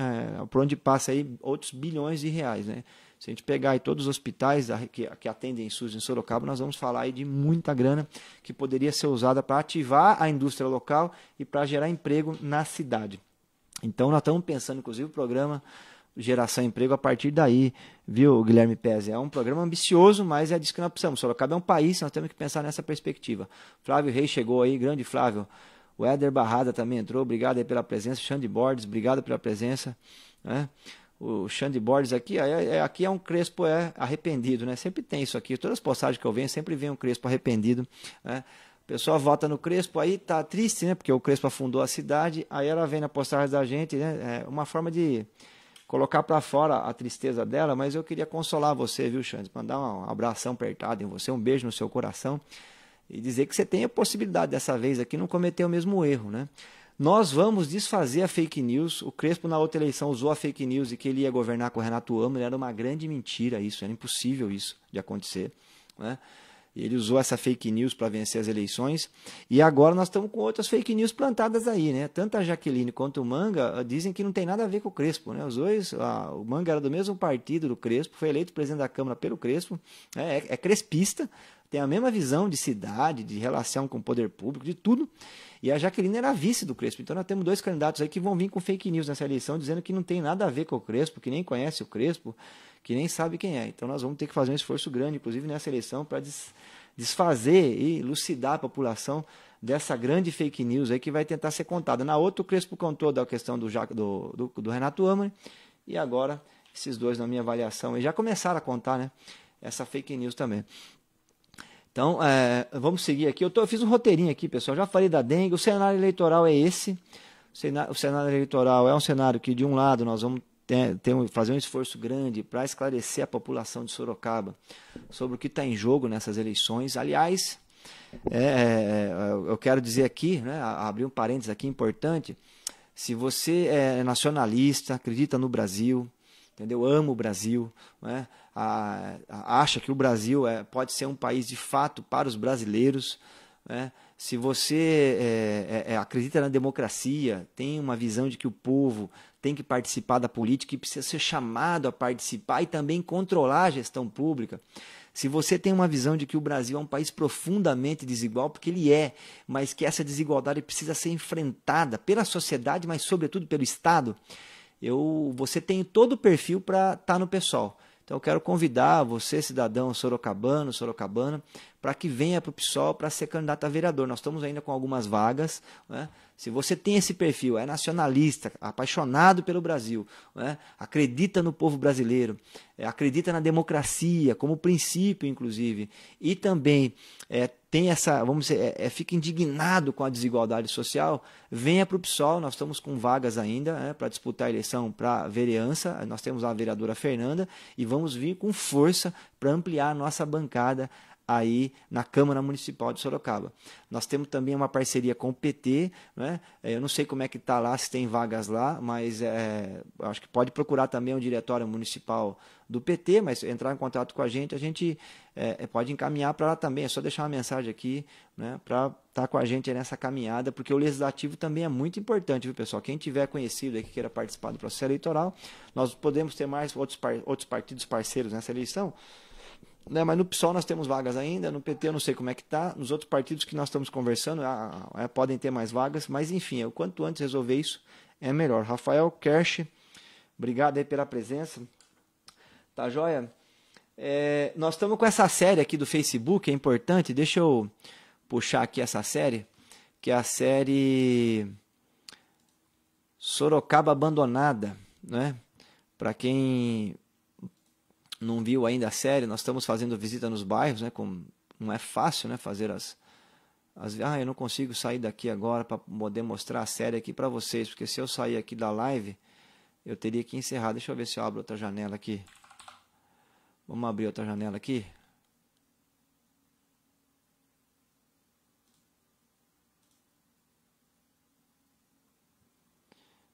por onde passa aí outros bilhões de reais, né? Se a gente pegar aí todos os hospitais que atendem SUS em Sorocaba, nós vamos falar aí de muita grana que poderia ser usada para ativar a indústria local e para gerar emprego na cidade. Então nós estamos pensando, inclusive, o programa Geração Emprego a partir daí, viu, Guilherme Pezzi? É um programa ambicioso, mas é disso que nós precisamos. Sorocaba é um país, nós temos que pensar nessa perspectiva. Flávio Reis chegou aí, grande Flávio. O Éder Barrada também entrou, obrigado aí pela presença. Xande Borges, obrigado pela presença. Né? O Xande Borges aqui, aqui é um Crespo arrependido, né? Sempre tem isso aqui. Todas as postagens que eu venho, sempre vem um Crespo arrependido. Né? A pessoa vota no Crespo, aí tá triste, né? Porque o Crespo afundou a cidade, aí ela vem na postagem da gente, né? É uma forma de colocar para fora a tristeza dela, mas eu queria consolar você, viu, Xande? Mandar um abração apertado em você, um beijo no seu coração e dizer que você tem a possibilidade dessa vez aqui não cometer o mesmo erro, né? Nós vamos desfazer a fake news. O Crespo na outra eleição usou a fake news e que ele ia governar com o Renato Âmato, era uma grande mentira isso, era impossível isso de acontecer, né? Ele usou essa fake news para vencer as eleições e agora nós estamos com outras fake news plantadas aí, né? Tanto a Jaqueline quanto o Manga dizem que não tem nada a ver com o Crespo, né? Os dois, o Manga era do mesmo partido do Crespo, foi eleito presidente da Câmara pelo Crespo, é crespista, tem a mesma visão de cidade, de relação com o poder público, de tudo. E a Jaqueline era vice do Crespo. Então nós temos 2 candidatos aí que vão vir com fake news nessa eleição, dizendo que não tem nada a ver com o Crespo, que nem conhece o Crespo, que nem sabe quem é. Então nós vamos ter que fazer um esforço grande, inclusive nessa eleição, para desfazer e elucidar a população dessa grande fake news aí que vai tentar ser contada. Na outra, o Crespo contou da questão do Renato Âmato, e agora esses dois, na minha avaliação, já começaram a contar, né, essa fake news também. Então, vamos seguir aqui. Eu fiz um roteirinho aqui, pessoal. Já falei da dengue. O cenário eleitoral é esse. O cenário eleitoral é um cenário que, de um lado, nós vamos fazer um esforço grande para esclarecer a população de Sorocaba sobre o que está em jogo nessas eleições. Aliás, eu quero dizer aqui, né, abrir um parênteses aqui importante, se você é nacionalista, acredita no Brasil, entendeu? Ama o Brasil, né? Acha que o Brasil pode ser um país de fato para os brasileiros, né? Se você acredita na democracia, tem uma visão de que o povo tem que participar da política e precisa ser chamado a participar e também controlar a gestão pública. Se você tem uma visão de que o Brasil é um país profundamente desigual, porque ele mas que essa desigualdade precisa ser enfrentada pela sociedade, mas sobretudo pelo Estado, você tem todo o perfil para estar no PSOL. Então eu quero convidar você, cidadão sorocabano, sorocabana, para que venha para o PSOL para ser candidato a vereador. Nós estamos ainda com algumas vagas, né? Se você tem esse perfil, é nacionalista, apaixonado pelo Brasil, né? Acredita no povo brasileiro, acredita na democracia como princípio, inclusive, e também tem essa, vamos dizer, fica indignado com a desigualdade social, venha para o PSOL. Nós estamos com vagas ainda para disputar a eleição para vereança. Nós temos a vereadora Fernanda e vamos vir com força para ampliar a nossa bancada aí na Câmara Municipal de Sorocaba. Nós temos também uma parceria com o PT, né? Eu não sei como é que está lá, se tem vagas lá, mas acho que pode procurar também o diretório municipal do PT, mas entrar em contato com a gente pode encaminhar para lá também. É só deixar uma mensagem aqui, né, para estar com a gente nessa caminhada, porque o legislativo também é muito importante, viu, pessoal? Quem tiver conhecido aí que queira participar do processo eleitoral, nós podemos ter mais outros partidos parceiros nessa eleição, né, mas no PSOL nós temos vagas ainda, no PT eu não sei como é que está, nos outros partidos que nós estamos conversando podem ter mais vagas, mas enfim, o quanto antes resolver isso é melhor. Rafael Kersh, obrigado aí pela presença. Tá joia? Nós estamos com essa série aqui do Facebook, é importante, deixa eu puxar aqui essa série, que é a série Sorocaba Abandonada, né? Para quem não viu ainda a série, nós estamos fazendo visita nos bairros, né? Não é fácil, né? Fazer eu não consigo sair daqui agora para poder mostrar a série aqui para vocês, porque se eu sair aqui da live, eu teria que encerrar. Deixa eu ver se eu abro outra janela aqui. Vamos abrir outra janela aqui.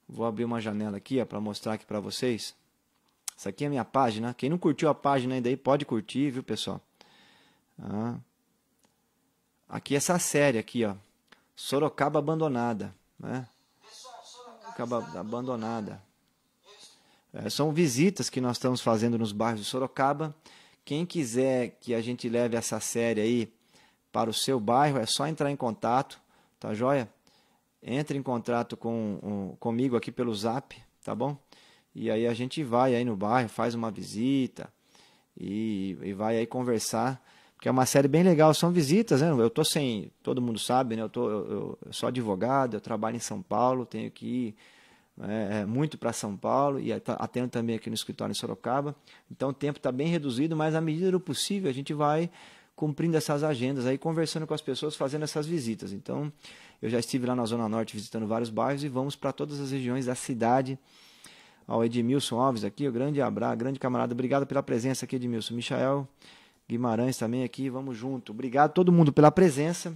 Vou abrir uma janela aqui para mostrar aqui para vocês. Essa aqui é a minha página. Quem não curtiu a página ainda aí, pode curtir, viu, pessoal? Aqui essa série aqui, ó. Sorocaba Abandonada, né? Sorocaba Abandonada. São visitas que nós estamos fazendo nos bairros de Sorocaba. Quem quiser que a gente leve essa série aí para o seu bairro, é só entrar em contato, tá joia? Entre em contato comigo aqui pelo Zap, tá bom? E aí a gente vai aí no bairro, faz uma visita e vai aí conversar, porque é uma série bem legal. São visitas, né? Eu tô sem, todo mundo sabe, né? Eu sou advogado, eu trabalho em São Paulo, tenho que ir muito para São Paulo e atendo também aqui no escritório em Sorocaba. Então o tempo está bem reduzido, mas à medida do possível a gente vai cumprindo essas agendas, aí conversando com as pessoas, fazendo essas visitas. Então eu já estive lá na Zona Norte visitando vários bairros e vamos para todas as regiões da cidade. Ao Edmilson Alves aqui, o grande abraço, grande camarada, obrigado pela presença aqui, Edmilson. Michael Guimarães também aqui, vamos junto. Obrigado a todo mundo pela presença.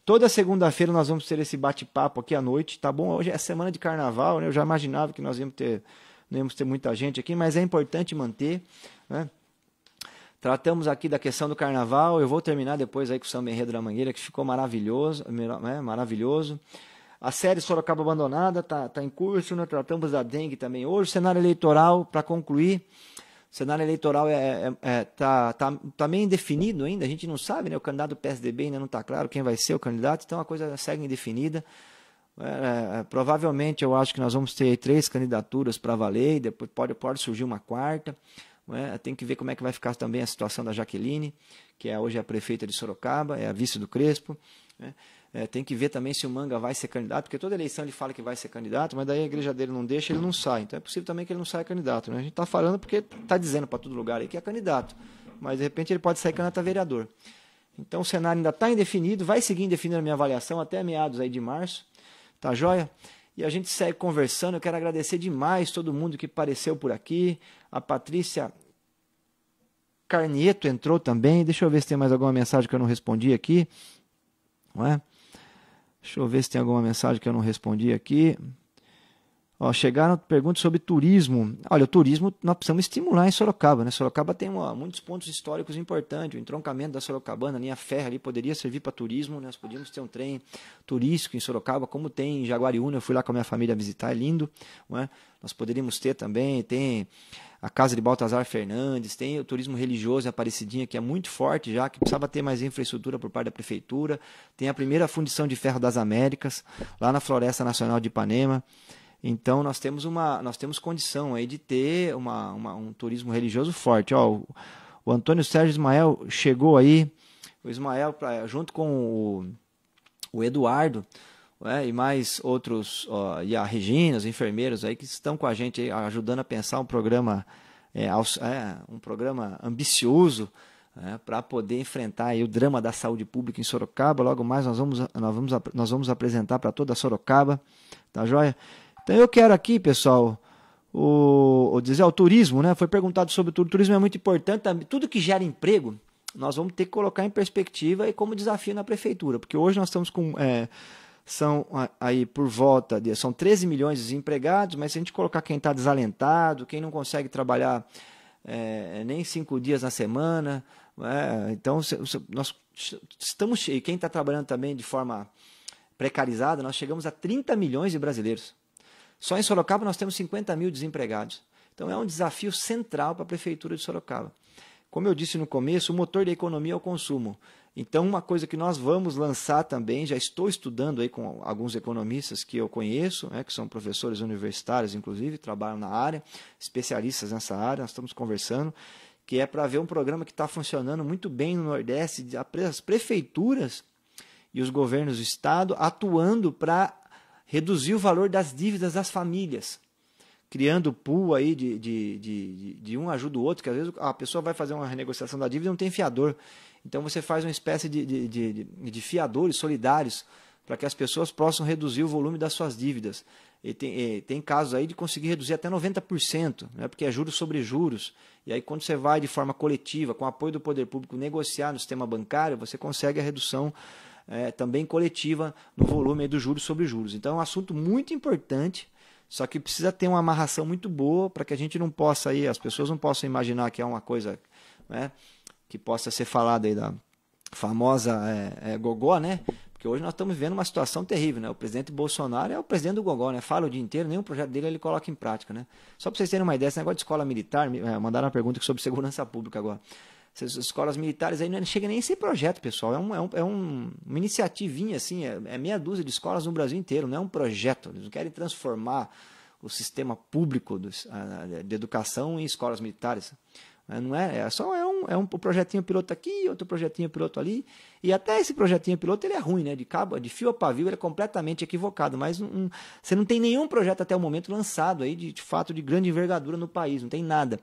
Toda segunda-feira nós vamos ter esse bate-papo aqui à noite, tá bom? Hoje é semana de carnaval, né? Eu já imaginava que nós não íamos ter muita gente aqui, mas é importante manter, né? Tratamos aqui da questão do carnaval, eu vou terminar depois aí com o Samba Enredo da Mangueira, que ficou maravilhoso, né? Maravilhoso. A série Sorocaba Abandonada está em curso, né? Tratamos da dengue também hoje. O cenário eleitoral, para concluir, o cenário eleitoral tá meio indefinido ainda, a gente não sabe, né? O candidato do PSDB ainda não está claro quem vai ser o candidato, então a coisa segue indefinida. Provavelmente eu acho que nós vamos ter 3 candidaturas para valer, e depois pode surgir uma quarta. Tem que ver como é que vai ficar também a situação da Jaqueline, que hoje é a prefeita de Sorocaba, é a vice do Crespo, né? Tem que ver também se o Manga vai ser candidato, porque toda eleição ele fala que vai ser candidato, mas daí a igreja dele não deixa, ele não sai. Então é possível também que ele não saia candidato, né? A gente está falando porque está dizendo para todo lugar aí que é candidato, mas de repente ele pode sair candidato a vereador. Então o cenário ainda está indefinido, vai seguir indefinido a minha avaliação até meados aí de março, tá joia? E a gente segue conversando. Eu quero agradecer demais todo mundo que apareceu por aqui. A Patrícia Carnieto entrou também. Deixa eu ver se tem mais alguma mensagem que eu não respondi aqui. Não é? Deixa eu ver se tem alguma mensagem que eu não respondi aqui. Chegaram perguntas sobre turismo. Olha, o turismo nós precisamos estimular em Sorocaba, né? Sorocaba tem muitos pontos históricos importantes. O entroncamento da Sorocabana, a linha férrea ali poderia servir para turismo, né? Nós podíamos ter um trem turístico em Sorocaba, como tem em Jaguariúna. Eu fui lá com a minha família visitar, é lindo, não é? Nós poderíamos ter também, tem a Casa de Baltazar Fernandes, tem o turismo religioso em Aparecidinha, que é muito forte já, que precisava ter mais infraestrutura por parte da prefeitura. Tem a primeira fundição de ferro das Américas, lá na Floresta Nacional de Ipanema. Então nós temos condição aí de ter um turismo religioso forte. Ó, o Antônio Sérgio Ismael chegou aí, o Ismael junto com o Eduardo, e mais outros, e a Regina, os enfermeiros aí que estão com a gente aí, ajudando a pensar um programa, um programa ambicioso, para poder enfrentar aí o drama da saúde pública em Sorocaba. Logo mais nós vamos apresentar para toda Sorocaba, tá joia? Então eu quero aqui, pessoal, dizer o turismo, né? Foi perguntado sobre o turismo, é muito importante, tudo que gera emprego, nós vamos ter que colocar em perspectiva e como desafio na prefeitura, porque hoje nós estamos com são aí por volta são 13 milhões de desempregados, mas se a gente colocar quem está desalentado, quem não consegue trabalhar nem 5 dias na semana, então nós estamos cheios. Quem está trabalhando também de forma precarizada, nós chegamos a 30 milhões de brasileiros. Só em Sorocaba nós temos 50 mil desempregados. Então é um desafio central para a prefeitura de Sorocaba. Como eu disse no começo, o motor da economia é o consumo. Então, uma coisa que nós vamos lançar também, já estou estudando aí com alguns economistas que eu conheço, que são professores universitários, inclusive, trabalham na área, especialistas nessa área, nós estamos conversando, que é para ver um programa que está funcionando muito bem no Nordeste, as prefeituras e os governos do Estado atuando para reduzir o valor das dívidas das famílias, criando pool aí de um ajuda o outro, que às vezes a pessoa vai fazer uma renegociação da dívida e não tem fiador. Então você faz uma espécie de fiadores solidários para que as pessoas possam reduzir o volume das suas dívidas. E tem casos aí de conseguir reduzir até 90%, porque é juros sobre juros. E aí quando você vai de forma coletiva, com apoio do poder público, negociar no sistema bancário, você consegue a redução também coletiva no volume aí dos juros sobre juros. Então é um assunto muito importante. Só que precisa ter uma amarração muito boa para que a gente não possa as pessoas não possam imaginar que é uma coisa, que possa ser falada aí da famosa gogó, né? Porque hoje nós estamos vivendo uma situação terrível, né? O presidente Bolsonaro é o presidente do gogó, né? Fala o dia inteiro, nenhum projeto dele ele coloca em prática, né? Só para vocês terem uma ideia, esse negócio de escola militar, mandaram uma pergunta sobre segurança pública agora. Essas escolas militares aí não chega nem a ser projeto, pessoal. É uma iniciativinha, assim, meia dúzia de escolas no Brasil inteiro, não é um projeto. Eles não querem transformar o sistema público de educação em escolas militares. Não só um projetinho piloto aqui, outro projetinho piloto ali. E até esse projetinho piloto ele é ruim, né? De fio a pavio ele é completamente equivocado. Mas você não tem nenhum projeto até o momento lançado aí de fato de grande envergadura no país, não tem nada.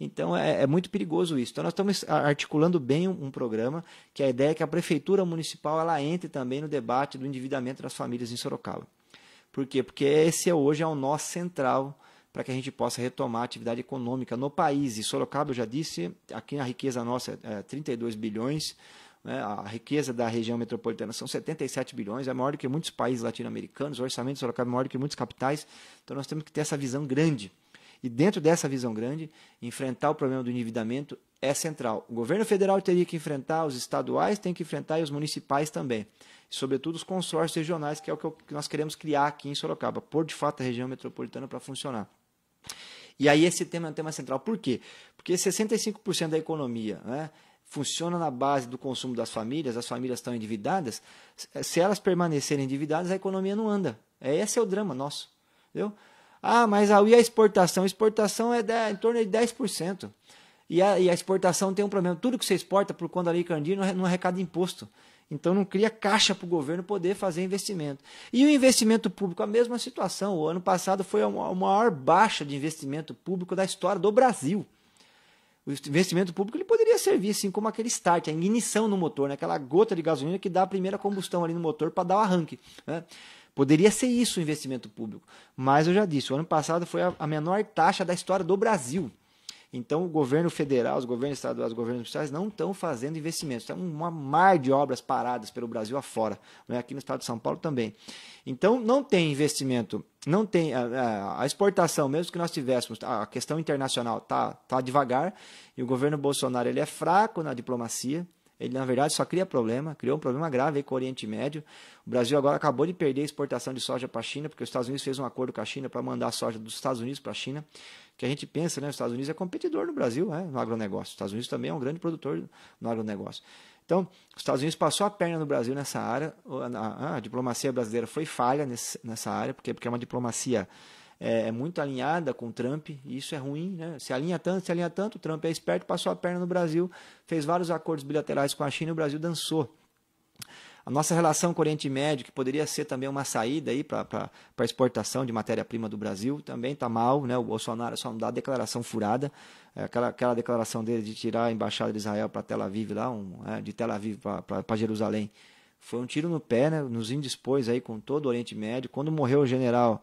Então é muito perigoso isso. Então nós estamos articulando bem um programa, que a ideia é que a prefeitura municipal ela entre também no debate do endividamento das famílias em Sorocaba. Por quê? Porque esse hoje é o nó central para que a gente possa retomar a atividade econômica no país. E Sorocaba, eu já disse, aqui a riqueza nossa é 32 bilhões, a riqueza da região metropolitana são 77 bilhões, é maior do que muitos países latino-americanos, o orçamento de Sorocaba é maior do que muitas capitais, então nós temos que ter essa visão grande. E dentro dessa visão grande, enfrentar o problema do endividamento é central. O governo federal teria que enfrentar, os estaduais têm que enfrentar e os municipais também. E, sobretudo, os consórcios regionais, que é o que nós queremos criar aqui em Sorocaba, pôr de fato a região metropolitana para funcionar. E aí esse tema é um tema central. Por quê? Porque 65% da economia funciona na base do consumo das famílias, as famílias estão endividadas, se elas permanecerem endividadas, a economia não anda. Esse é o drama nosso. Entendeu? Mas e a exportação? A exportação é em torno de 10%. E a exportação tem um problema. Tudo que você exporta por conta da Lei Candir não arrecada imposto. Então não cria caixa para o governo poder fazer investimento. E o investimento público, a mesma situação. O ano passado foi a maior baixa de investimento público da história do Brasil. O investimento público ele poderia servir assim como aquele start, a ignição no motor, aquela gota de gasolina que dá a primeira combustão ali no motor para dar o arranque. Poderia ser isso o investimento público. Mas eu já disse, o ano passado foi a menor taxa da história do Brasil. Então, o governo federal, os governos estaduais, os governos municipais não estão fazendo investimentos. Tem um mar de obras paradas pelo Brasil afora, aqui no estado de São Paulo também. Então, não tem investimento, não tem a exportação, mesmo que nós tivéssemos, a questão internacional tá devagar, e o governo Bolsonaro ele é fraco na diplomacia. Ele, na verdade, só criou um problema grave aí com o Oriente Médio. O Brasil agora acabou de perder a exportação de soja para a China, porque os Estados Unidos fez um acordo com a China para mandar a soja dos Estados Unidos para a China. Que a gente pensa, os Estados Unidos é competidor no Brasil, no agronegócio. Os Estados Unidos também é um grande produtor no agronegócio. Então, os Estados Unidos passou a perna no Brasil nessa área, a diplomacia brasileira foi falha nessa área, porque é uma diplomacia muito alinhada com o Trump, e isso é ruim, né? Se alinha tanto, o Trump é esperto, passou a perna no Brasil, fez vários acordos bilaterais com a China e o Brasil dançou. A nossa relação com o Oriente Médio, que poderia ser também uma saída para a exportação de matéria-prima do Brasil, também está mal, né? O Bolsonaro só não dá declaração furada, aquela declaração dele de tirar a embaixada de Israel para Tel Aviv, de Tel Aviv para Jerusalém, foi um tiro no pé, né? Nos indispôs aí com todo o Oriente Médio. Quando morreu o general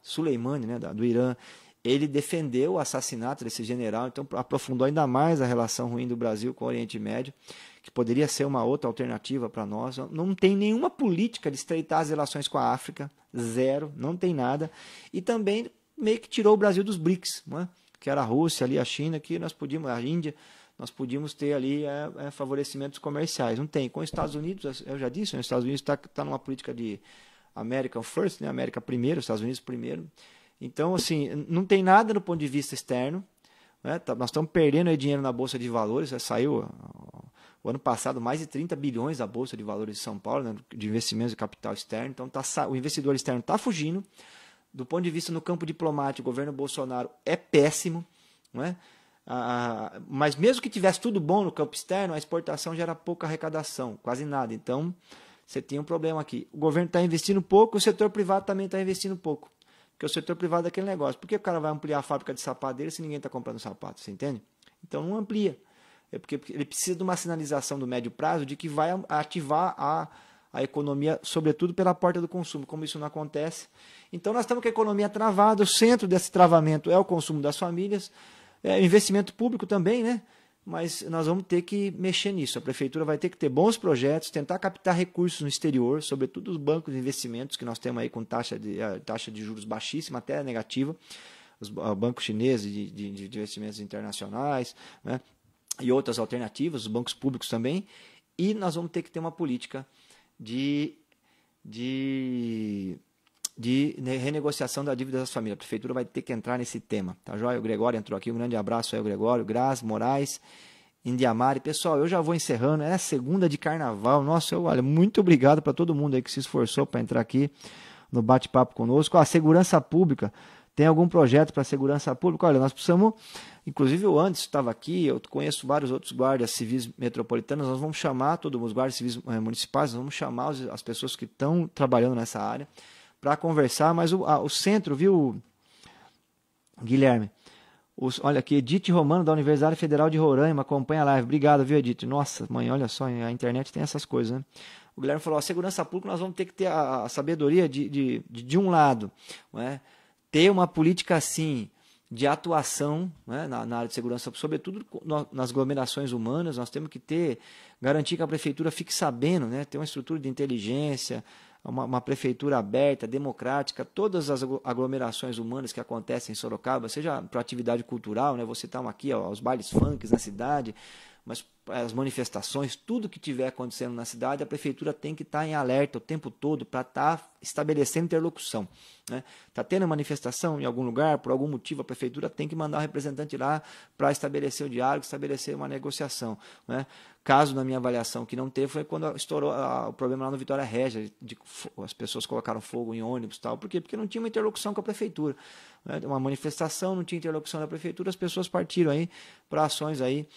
Soleimani, né? Do Irã, ele defendeu o assassinato desse general, então aprofundou ainda mais a relação ruim do Brasil com o Oriente Médio, que poderia ser uma outra alternativa para nós. Não tem nenhuma política de estreitar as relações com a África, zero, não tem nada. E também meio que tirou o Brasil dos BRICS, não é? Que era a Rússia, ali, a China, que nós podíamos, a Índia, nós podíamos ter ali favorecimentos comerciais. Não tem. Com os Estados Unidos, eu já disse, os Estados Unidos está numa política de America First, né? América primeiro, os Estados Unidos primeiro. Então, assim, não tem nada do ponto de vista externo, né? Nós estamos perdendo aí dinheiro na Bolsa de Valores, saiu o ano passado mais de 30 bilhões da Bolsa de Valores de São Paulo, né, de investimentos de capital externo. Então o investidor externo está fugindo. Do ponto de vista no campo diplomático, o governo Bolsonaro é péssimo, não é? Mas mesmo que tivesse tudo bom no campo externo, a exportação gera pouca arrecadação, quase nada. Então você tem um problema aqui. O governo está investindo pouco, o setor privado também está investindo pouco. Porque o setor privado é aquele negócio. Por que o cara vai ampliar a fábrica de sapato dele se ninguém está comprando sapato? Você entende? Então não amplia. É porque ele precisa de uma sinalização do médio prazo de que vai ativar a economia, sobretudo pela porta do consumo. Como isso não acontece, então nós estamos com a economia travada, o centro desse travamento é o consumo das famílias, investimento público também, né? Mas nós vamos ter que mexer nisso. A prefeitura vai ter que ter bons projetos, tentar captar recursos no exterior, sobretudo os bancos de investimentos que nós temos aí com taxa de juros baixíssima, até negativa, os bancos chineses de investimentos internacionais, né? E outras alternativas, os bancos públicos também, e nós vamos ter que ter uma política de renegociação da dívida das famílias. A prefeitura vai ter que entrar nesse tema, tá joia? O Gregório entrou aqui, um grande abraço aí ao Gregório, Graz, Moraes, Indiamari. Pessoal, eu já vou encerrando, é a segunda de carnaval. Nossa, olha, muito obrigado para todo mundo aí que se esforçou para entrar aqui no bate-papo conosco. A segurança pública, tem algum projeto para a segurança pública? Olha, nós precisamos, inclusive o Anderson estava aqui, eu conheço vários outros guardas civis metropolitanos, nós vamos chamar todos os guardas civis municipais, nós vamos chamar as pessoas que estão trabalhando nessa área para conversar, mas o centro, viu, Guilherme? Olha aqui, Edith Romano, da Universidade Federal de Roraima, acompanha a live. Obrigado, viu, Edith? Nossa, mãe, olha só, a internet tem essas coisas, né? O Guilherme falou, a segurança pública nós vamos ter que ter a sabedoria de um lado, não é? Ter uma política assim de atuação, né, na área de segurança, sobretudo nas aglomerações humanas. Nós temos que garantir que a prefeitura fique sabendo, né, ter uma estrutura de inteligência, uma prefeitura aberta, democrática, todas as aglomerações humanas que acontecem em Sorocaba, seja para atividade cultural, né, você está aqui, os bailes funk na cidade, mas as manifestações, tudo que estiver acontecendo na cidade, a prefeitura tem que estar em alerta o tempo todo para estar estabelecendo interlocução. Está tendo manifestação em algum lugar, por algum motivo, a prefeitura tem que mandar um representante lá para estabelecer o diálogo, estabelecer uma negociação. Caso, na minha avaliação, que não teve, foi quando estourou o problema lá no Vitória Régia, as pessoas colocaram fogo em ônibus e tal. Por quê? Porque não tinha uma interlocução com a prefeitura. Uma manifestação, não tinha interlocução da prefeitura, as pessoas partiram aí para ações aí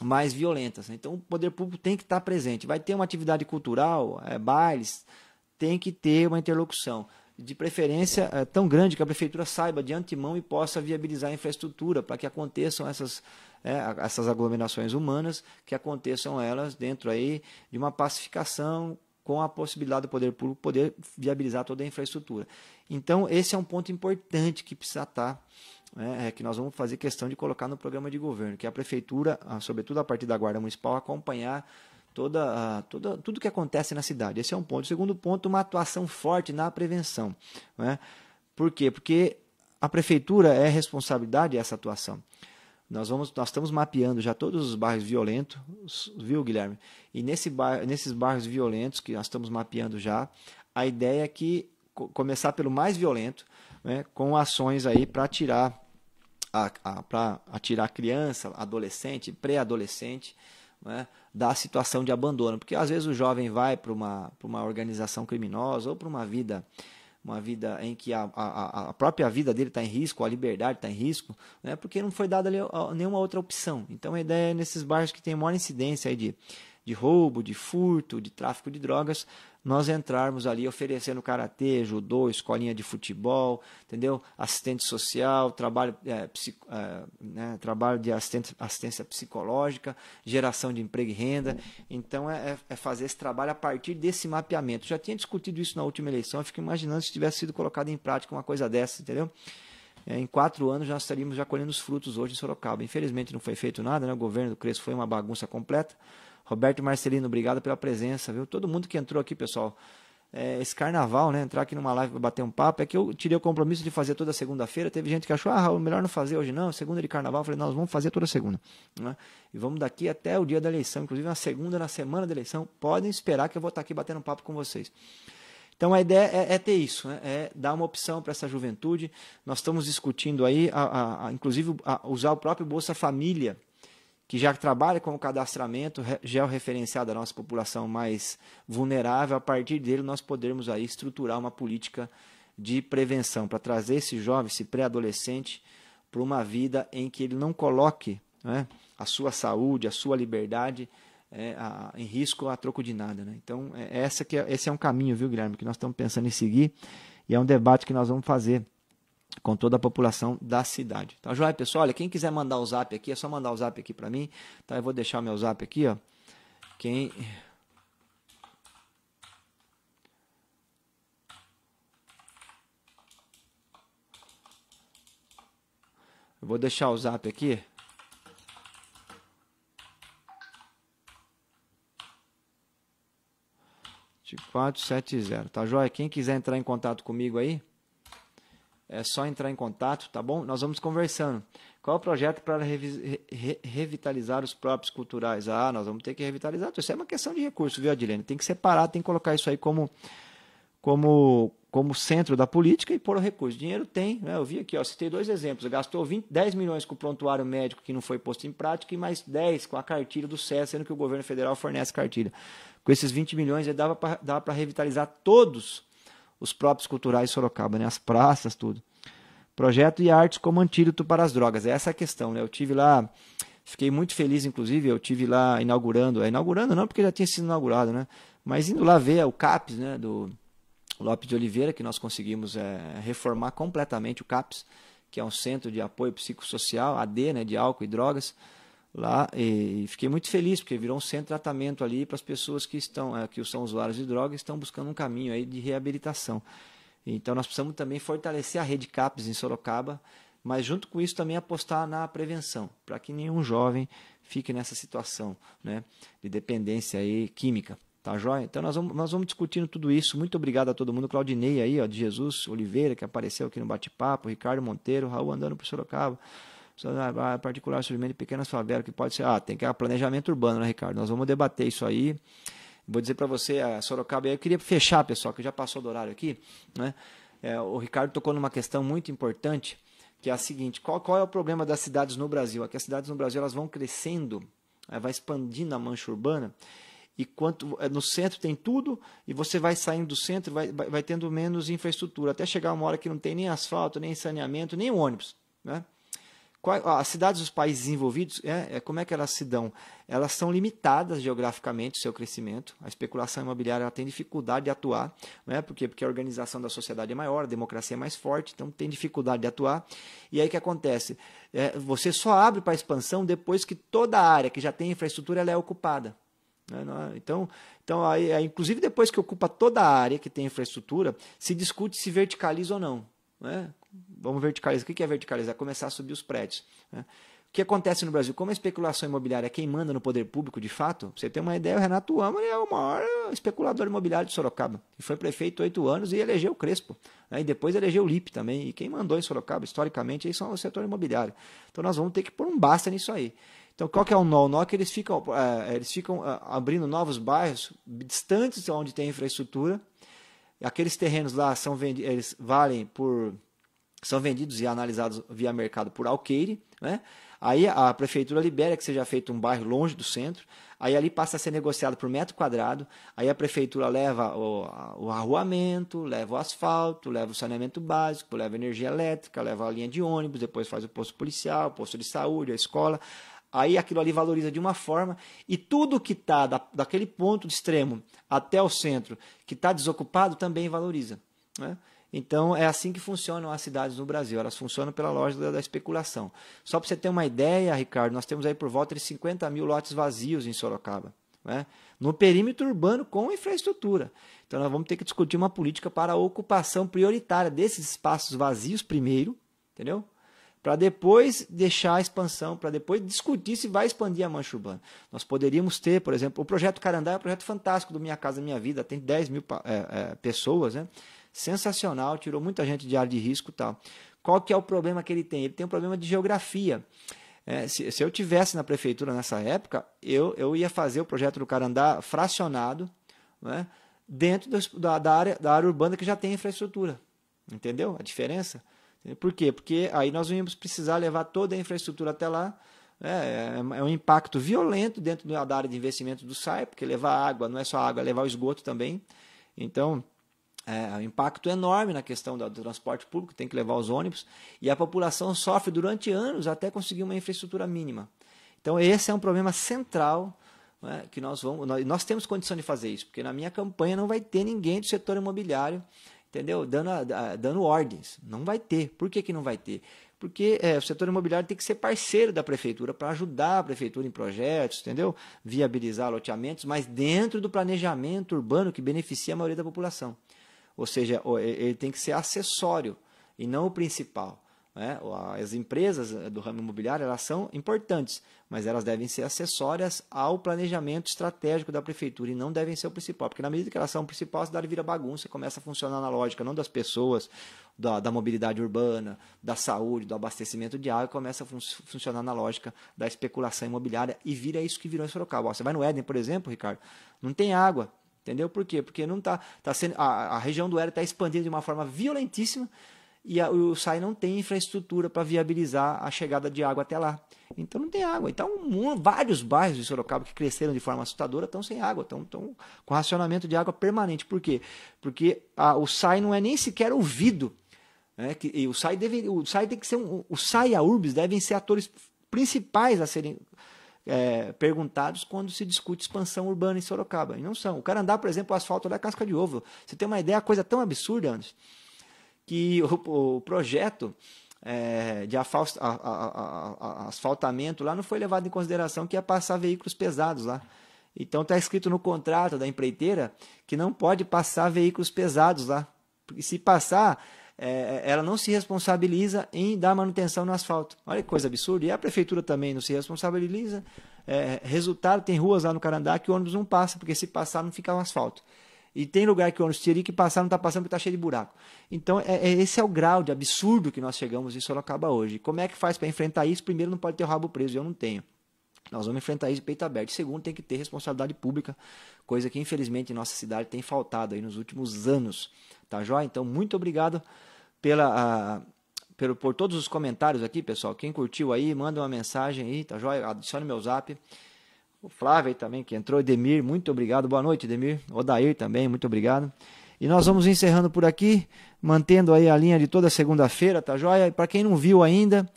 mais violentas. Então o poder público tem que estar presente. Vai ter uma atividade cultural, bailes, tem que ter uma interlocução. De preferência tão grande que a prefeitura saiba de antemão e possa viabilizar a infraestrutura para que aconteçam essas aglomerações humanas, que aconteçam elas dentro aí de uma pacificação, com a possibilidade do poder público poder viabilizar toda a infraestrutura. Então esse é um ponto importante que precisa estar, que nós vamos fazer questão de colocar no programa de governo, que a prefeitura, sobretudo a partir da Guarda Municipal, acompanhar tudo que acontece na cidade. Esse é um ponto. O segundo ponto, uma atuação forte na prevenção. Por quê? Porque a prefeitura é responsabilidade dessa atuação. Nós estamos mapeando já todos os bairros violentos, viu, Guilherme? E nesses bairros violentos que nós estamos mapeando já, a ideia é que começar pelo mais violento, com ações aí para atirar criança, adolescente, pré-adolescente, né, da situação de abandono, porque às vezes o jovem vai para uma organização criminosa ou para uma vida em que a própria vida dele está em risco, a liberdade está em risco, né, porque não foi dada ali nenhuma outra opção. Então a ideia é nesses bairros que tem maior incidência aí de roubo, de furto, de tráfico de drogas, nós entrarmos ali oferecendo karatê, judô, escolinha de futebol, entendeu? Assistente social, trabalho, trabalho de assistência psicológica, geração de emprego e renda. Então é fazer esse trabalho a partir desse mapeamento. Já tinha discutido isso na última eleição, eu fico imaginando se tivesse sido colocado em prática uma coisa dessa, entendeu? Em 4 anos nós estaríamos já colhendo os frutos hoje em Sorocaba. Infelizmente não foi feito nada, né? O governo do Crespo foi uma bagunça completa. Roberto Marcelino, obrigado pela presença, viu? Todo mundo que entrou aqui, pessoal. Esse carnaval, né? Entrar aqui numa live para bater um papo. É que eu tirei o compromisso de fazer toda segunda-feira. Teve gente que achou, Raul, melhor não fazer hoje não. Segunda de carnaval. Eu falei, nós vamos fazer toda segunda. Né? E vamos daqui até o dia da eleição. Inclusive na segunda, na semana da eleição. Podem esperar que eu vou estar aqui batendo um papo com vocês. Então a ideia é ter isso, né? É dar uma opção para essa juventude. Nós estamos discutindo aí, inclusive, usar o próprio Bolsa Família, que já trabalha com o cadastramento georreferenciado da nossa população mais vulnerável. A partir dele nós podermos aí estruturar uma política de prevenção para trazer esse jovem, esse pré-adolescente, para uma vida em que ele não coloque, né, a sua saúde, a sua liberdade em risco a troco de nada. Né? Então esse é um caminho, viu, Guilherme, que nós estamos pensando em seguir, e é um debate que nós vamos fazer com toda a população da cidade. Tá joia, pessoal? Olha, quem quiser mandar o zap aqui, é só mandar o zap aqui para mim. Tá? Eu vou deixar o meu zap aqui, ó. Eu vou deixar o zap aqui. De 470, tá joia? Quem quiser entrar em contato comigo aí, é só entrar em contato, tá bom? Nós vamos conversando. Qual é o projeto para revitalizar os próprios culturais? Nós vamos ter que revitalizar. Isso é uma questão de recurso, viu, Adilene? Tem que separar, tem que colocar isso aí como centro da política e pôr o recurso. Dinheiro tem, né? Eu vi aqui, ó, citei 2 exemplos. Gastou 10 milhões com o prontuário médico que não foi posto em prática e mais 10 com a cartilha do SES, sendo que o governo federal fornece cartilha. Com esses 20 milhões, ele dava para revitalizar todos os próprios culturais de Sorocaba, né? As praças, tudo. Projeto e artes como antídoto para as drogas. Essa é a questão, né? Eu tive lá, fiquei muito feliz, inclusive, eu tive lá inaugurando não porque já tinha sido inaugurado, né? Mas indo lá ver o CAPS, né? Do Lopes de Oliveira, que nós conseguimos reformar completamente o CAPS, que é um centro de apoio psicossocial, AD, né? De álcool e drogas. Lá, e fiquei muito feliz, porque virou um centro de tratamento ali para as pessoas que são usuários de drogas e estão buscando um caminho aí de reabilitação. Então nós precisamos também fortalecer a rede CAPS em Sorocaba, mas junto com isso também apostar na prevenção, para que nenhum jovem fique nessa situação, né, de dependência aí química. Tá joia? Então nós vamos discutindo tudo isso. Muito obrigado a todo mundo. Claudinei aí, ó, de Jesus Oliveira, que apareceu aqui no bate-papo, Ricardo Monteiro, Raul andando por Sorocaba. Particular surgimento de pequenas favelas, que pode ser, tem que ter planejamento urbano, né, Ricardo? Nós vamos debater isso aí. Vou dizer para você, a Sorocaba, eu queria fechar, pessoal, que já passou do horário aqui, né? O Ricardo tocou numa questão muito importante, que é a seguinte: qual é o problema das cidades no Brasil? É que as cidades no Brasil elas vão crescendo, vai expandindo a mancha urbana, e no centro tem tudo, e você vai saindo do centro, vai tendo menos infraestrutura, até chegar uma hora que não tem nem asfalto, nem saneamento, nem ônibus, né? As cidades dos países desenvolvidos, como é que elas se dão? Elas são limitadas geograficamente, o seu crescimento. A especulação imobiliária ela tem dificuldade de atuar. Né? Por quê? Porque a organização da sociedade é maior, a democracia é mais forte, então tem dificuldade de atuar. E aí o que acontece? Você só abre para a expansão depois que toda a área que já tem infraestrutura ela é ocupada. Então inclusive depois que ocupa toda a área que tem infraestrutura, se discute se verticaliza ou não. Né? Vamos verticalizar. O que é verticalizar? Começar a subir os prédios. Né? O que acontece no Brasil? Como a especulação imobiliária é quem manda no poder público, de fato, pra você ter uma ideia, o Renato Âmaro é o maior especulador imobiliário de Sorocaba. E foi prefeito 8 anos e elegeu o Crespo. Né? E depois elegeu o Lipe também. E quem mandou em Sorocaba, historicamente, aí são o setor imobiliário. Então nós vamos ter que pôr um basta nisso aí. Então qual que é o nó? O nó é que eles ficam abrindo novos bairros distantes de onde tem infraestrutura. Aqueles terrenos lá eles são vendidos e analisados via mercado por alqueire, né? Aí a prefeitura libera que seja feito um bairro longe do centro, aí ali passa a ser negociado por metro quadrado, aí a prefeitura leva o arruamento, leva o asfalto, leva o saneamento básico, leva a energia elétrica, leva a linha de ônibus, depois faz o posto policial, o posto de saúde, a escola. Aí aquilo ali valoriza de uma forma, e tudo que está daquele ponto de extremo até o centro, que está desocupado, também valoriza, né? Então é assim que funcionam as cidades no Brasil, elas funcionam pela lógica da especulação. Só para você ter uma ideia, Ricardo, nós temos aí por volta de 50 mil lotes vazios em Sorocaba, né? No perímetro urbano com infraestrutura. Então nós vamos ter que discutir uma política para a ocupação prioritária desses espaços vazios primeiro, entendeu? Para depois deixar a expansão, para depois discutir se vai expandir a mancha urbana. Nós poderíamos ter, por exemplo, o projeto Carandá é um projeto fantástico do Minha Casa Minha Vida, tem 10 mil pessoas, né? Sensacional, tirou muita gente de área de risco e tal. Qual que é o problema que ele tem? Ele tem um problema de geografia. Se eu tivesse na prefeitura nessa época, eu ia fazer o projeto do Carandá fracionado, né? Dentro da área urbana que já tem infraestrutura. Entendeu a diferença? Por quê? Porque aí nós íamos precisar levar toda a infraestrutura até lá. É um impacto violento dentro da área de investimento do SAI, porque levar água não é só água, é levar o esgoto também. Então, um impacto enorme na questão do transporte público, tem que levar os ônibus, e a população sofre durante anos até conseguir uma infraestrutura mínima. Então, esse é um problema central, né, que nós temos condição de fazer isso, porque na minha campanha não vai ter ninguém do setor imobiliário, entendeu? Dando ordens. Não vai ter. Por que não vai ter? Porque o setor imobiliário tem que ser parceiro da prefeitura para ajudar a prefeitura em projetos, entendeu? Viabilizar loteamentos, mas dentro do planejamento urbano que beneficia a maioria da população. Ou seja, ele tem que ser acessório e não o principal, né? As empresas do ramo imobiliário, elas são importantes, mas elas devem ser acessórias ao planejamento estratégico da prefeitura e não devem ser o principal, porque na medida que elas são o principal, a cidade vira bagunça e começa a funcionar na lógica não das pessoas, da mobilidade urbana, da saúde, do abastecimento de água, começa a funcionar na lógica da especulação imobiliária e vira isso que virou em Sorocaba. Você vai no Éden, por exemplo, Ricardo, não tem água. Entendeu? Por quê? Porque não tá sendo, a região do Éden está expandindo de uma forma violentíssima e o SAI não tem infraestrutura para viabilizar a chegada de água até lá. Então não tem água. Então vários bairros de Sorocaba que cresceram de forma assustadora estão sem água, estão com racionamento de água permanente. Por quê? Porque o SAI não é nem sequer ouvido. Né? O SAI tem que ser o SAI e a URBS devem ser atores principais a serem perguntados quando se discute expansão urbana em Sorocaba. E não são. O Carandá, por exemplo, o asfalto é casca de ovo. Você tem uma ideia, a coisa tão absurda, Anderson, que o projeto de asfaltamento lá não foi levado em consideração que ia passar veículos pesados lá. Então está escrito no contrato da empreiteira que não pode passar veículos pesados lá. Porque se passar, ela não se responsabiliza em dar manutenção no asfalto. Olha que coisa absurda. E a prefeitura também não se responsabiliza. Resultado, tem ruas lá no Carandá que o ônibus não passa, porque se passar não fica no asfalto. E tem lugar que o ônibus teria que passar, não está passando porque está cheio de buraco. Então, esse é o grau de absurdo que nós chegamos em Sorocaba hoje. Como é que faz para enfrentar isso? Primeiro, não pode ter o rabo preso, eu não tenho. Nós vamos enfrentar isso de peito aberto. Segundo, tem que ter responsabilidade pública, coisa que infelizmente em nossa cidade tem faltado aí nos últimos anos. Tá joia? Então, muito obrigado por todos os comentários aqui, pessoal. Quem curtiu aí, manda uma mensagem aí, tá joia? Adicione meu zap. O Flávio aí também que entrou, Edemir, muito obrigado. Boa noite, Edemir. Odair também, muito obrigado. E nós vamos encerrando por aqui, mantendo aí a linha de toda segunda-feira, tá joia? E para quem não viu ainda,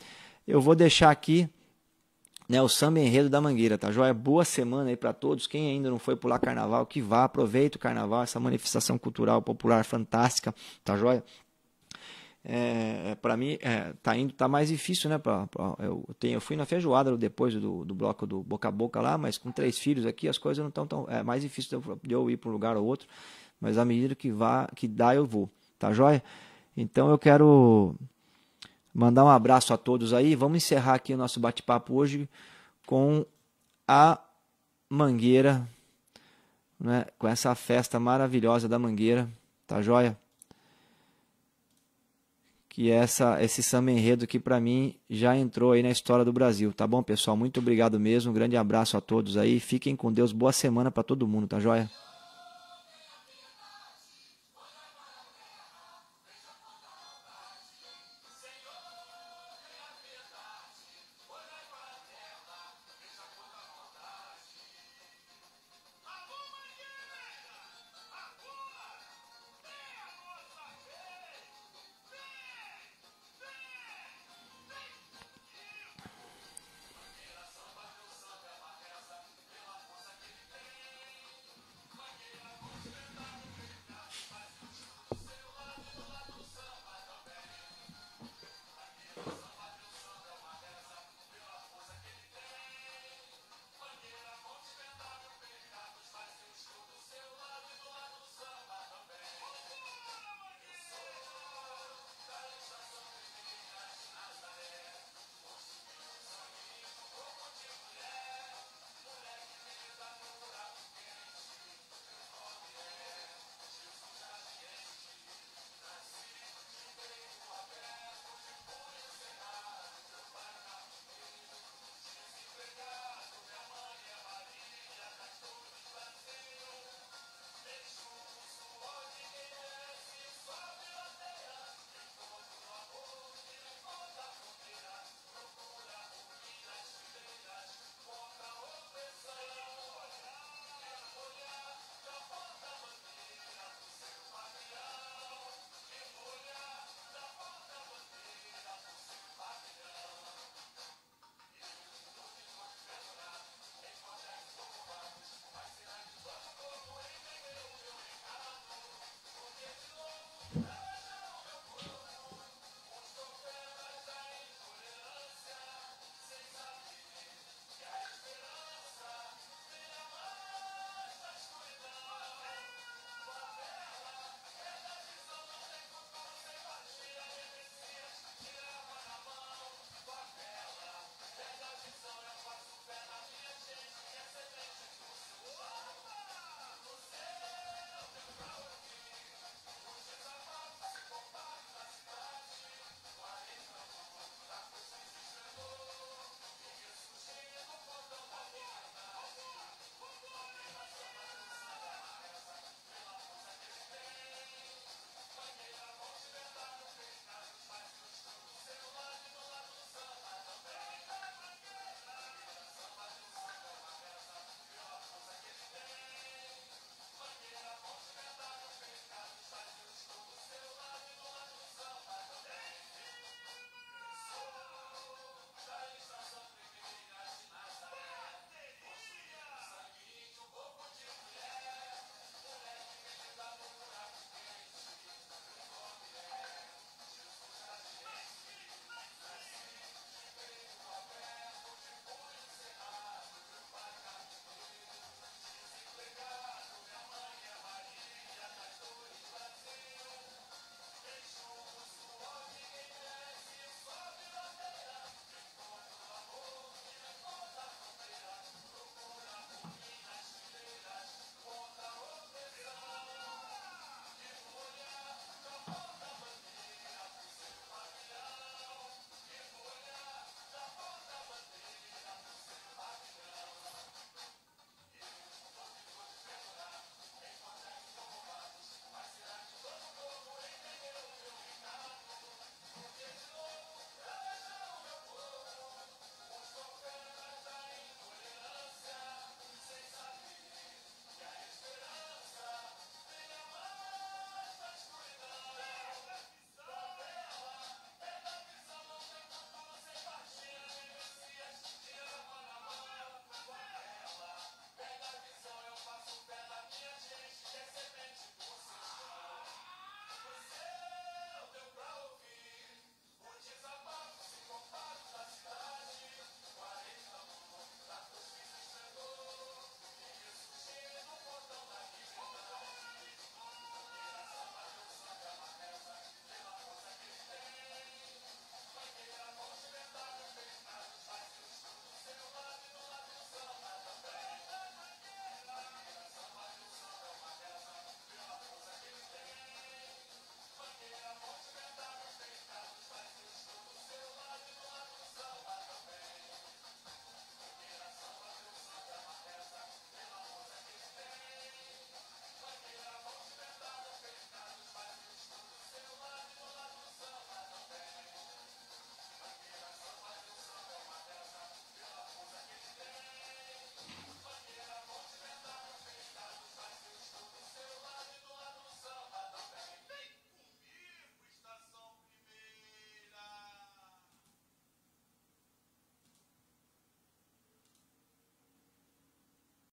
eu vou deixar aqui, né, o Samba Enredo da Mangueira, tá joia? Boa semana aí para todos. Quem ainda não foi pular carnaval, que vá, aproveita o carnaval, essa manifestação cultural popular fantástica, tá joia? Para mim tá mais difícil, né? Eu fui na feijoada depois do bloco do Boca a Boca lá, mas com 3 filhos aqui as coisas não estão tão mais difícil de eu ir para um lugar ou outro, mas à medida que dá eu vou, tá joia? Então eu quero mandar um abraço a todos aí. Vamos encerrar aqui o nosso bate-papo hoje com a Mangueira, né? Com essa festa maravilhosa da Mangueira, tá joia? Que esse samba enredo que para mim já entrou aí na história do Brasil, tá bom, pessoal? Muito obrigado mesmo, um grande abraço a todos aí, fiquem com Deus, boa semana para todo mundo, tá joia?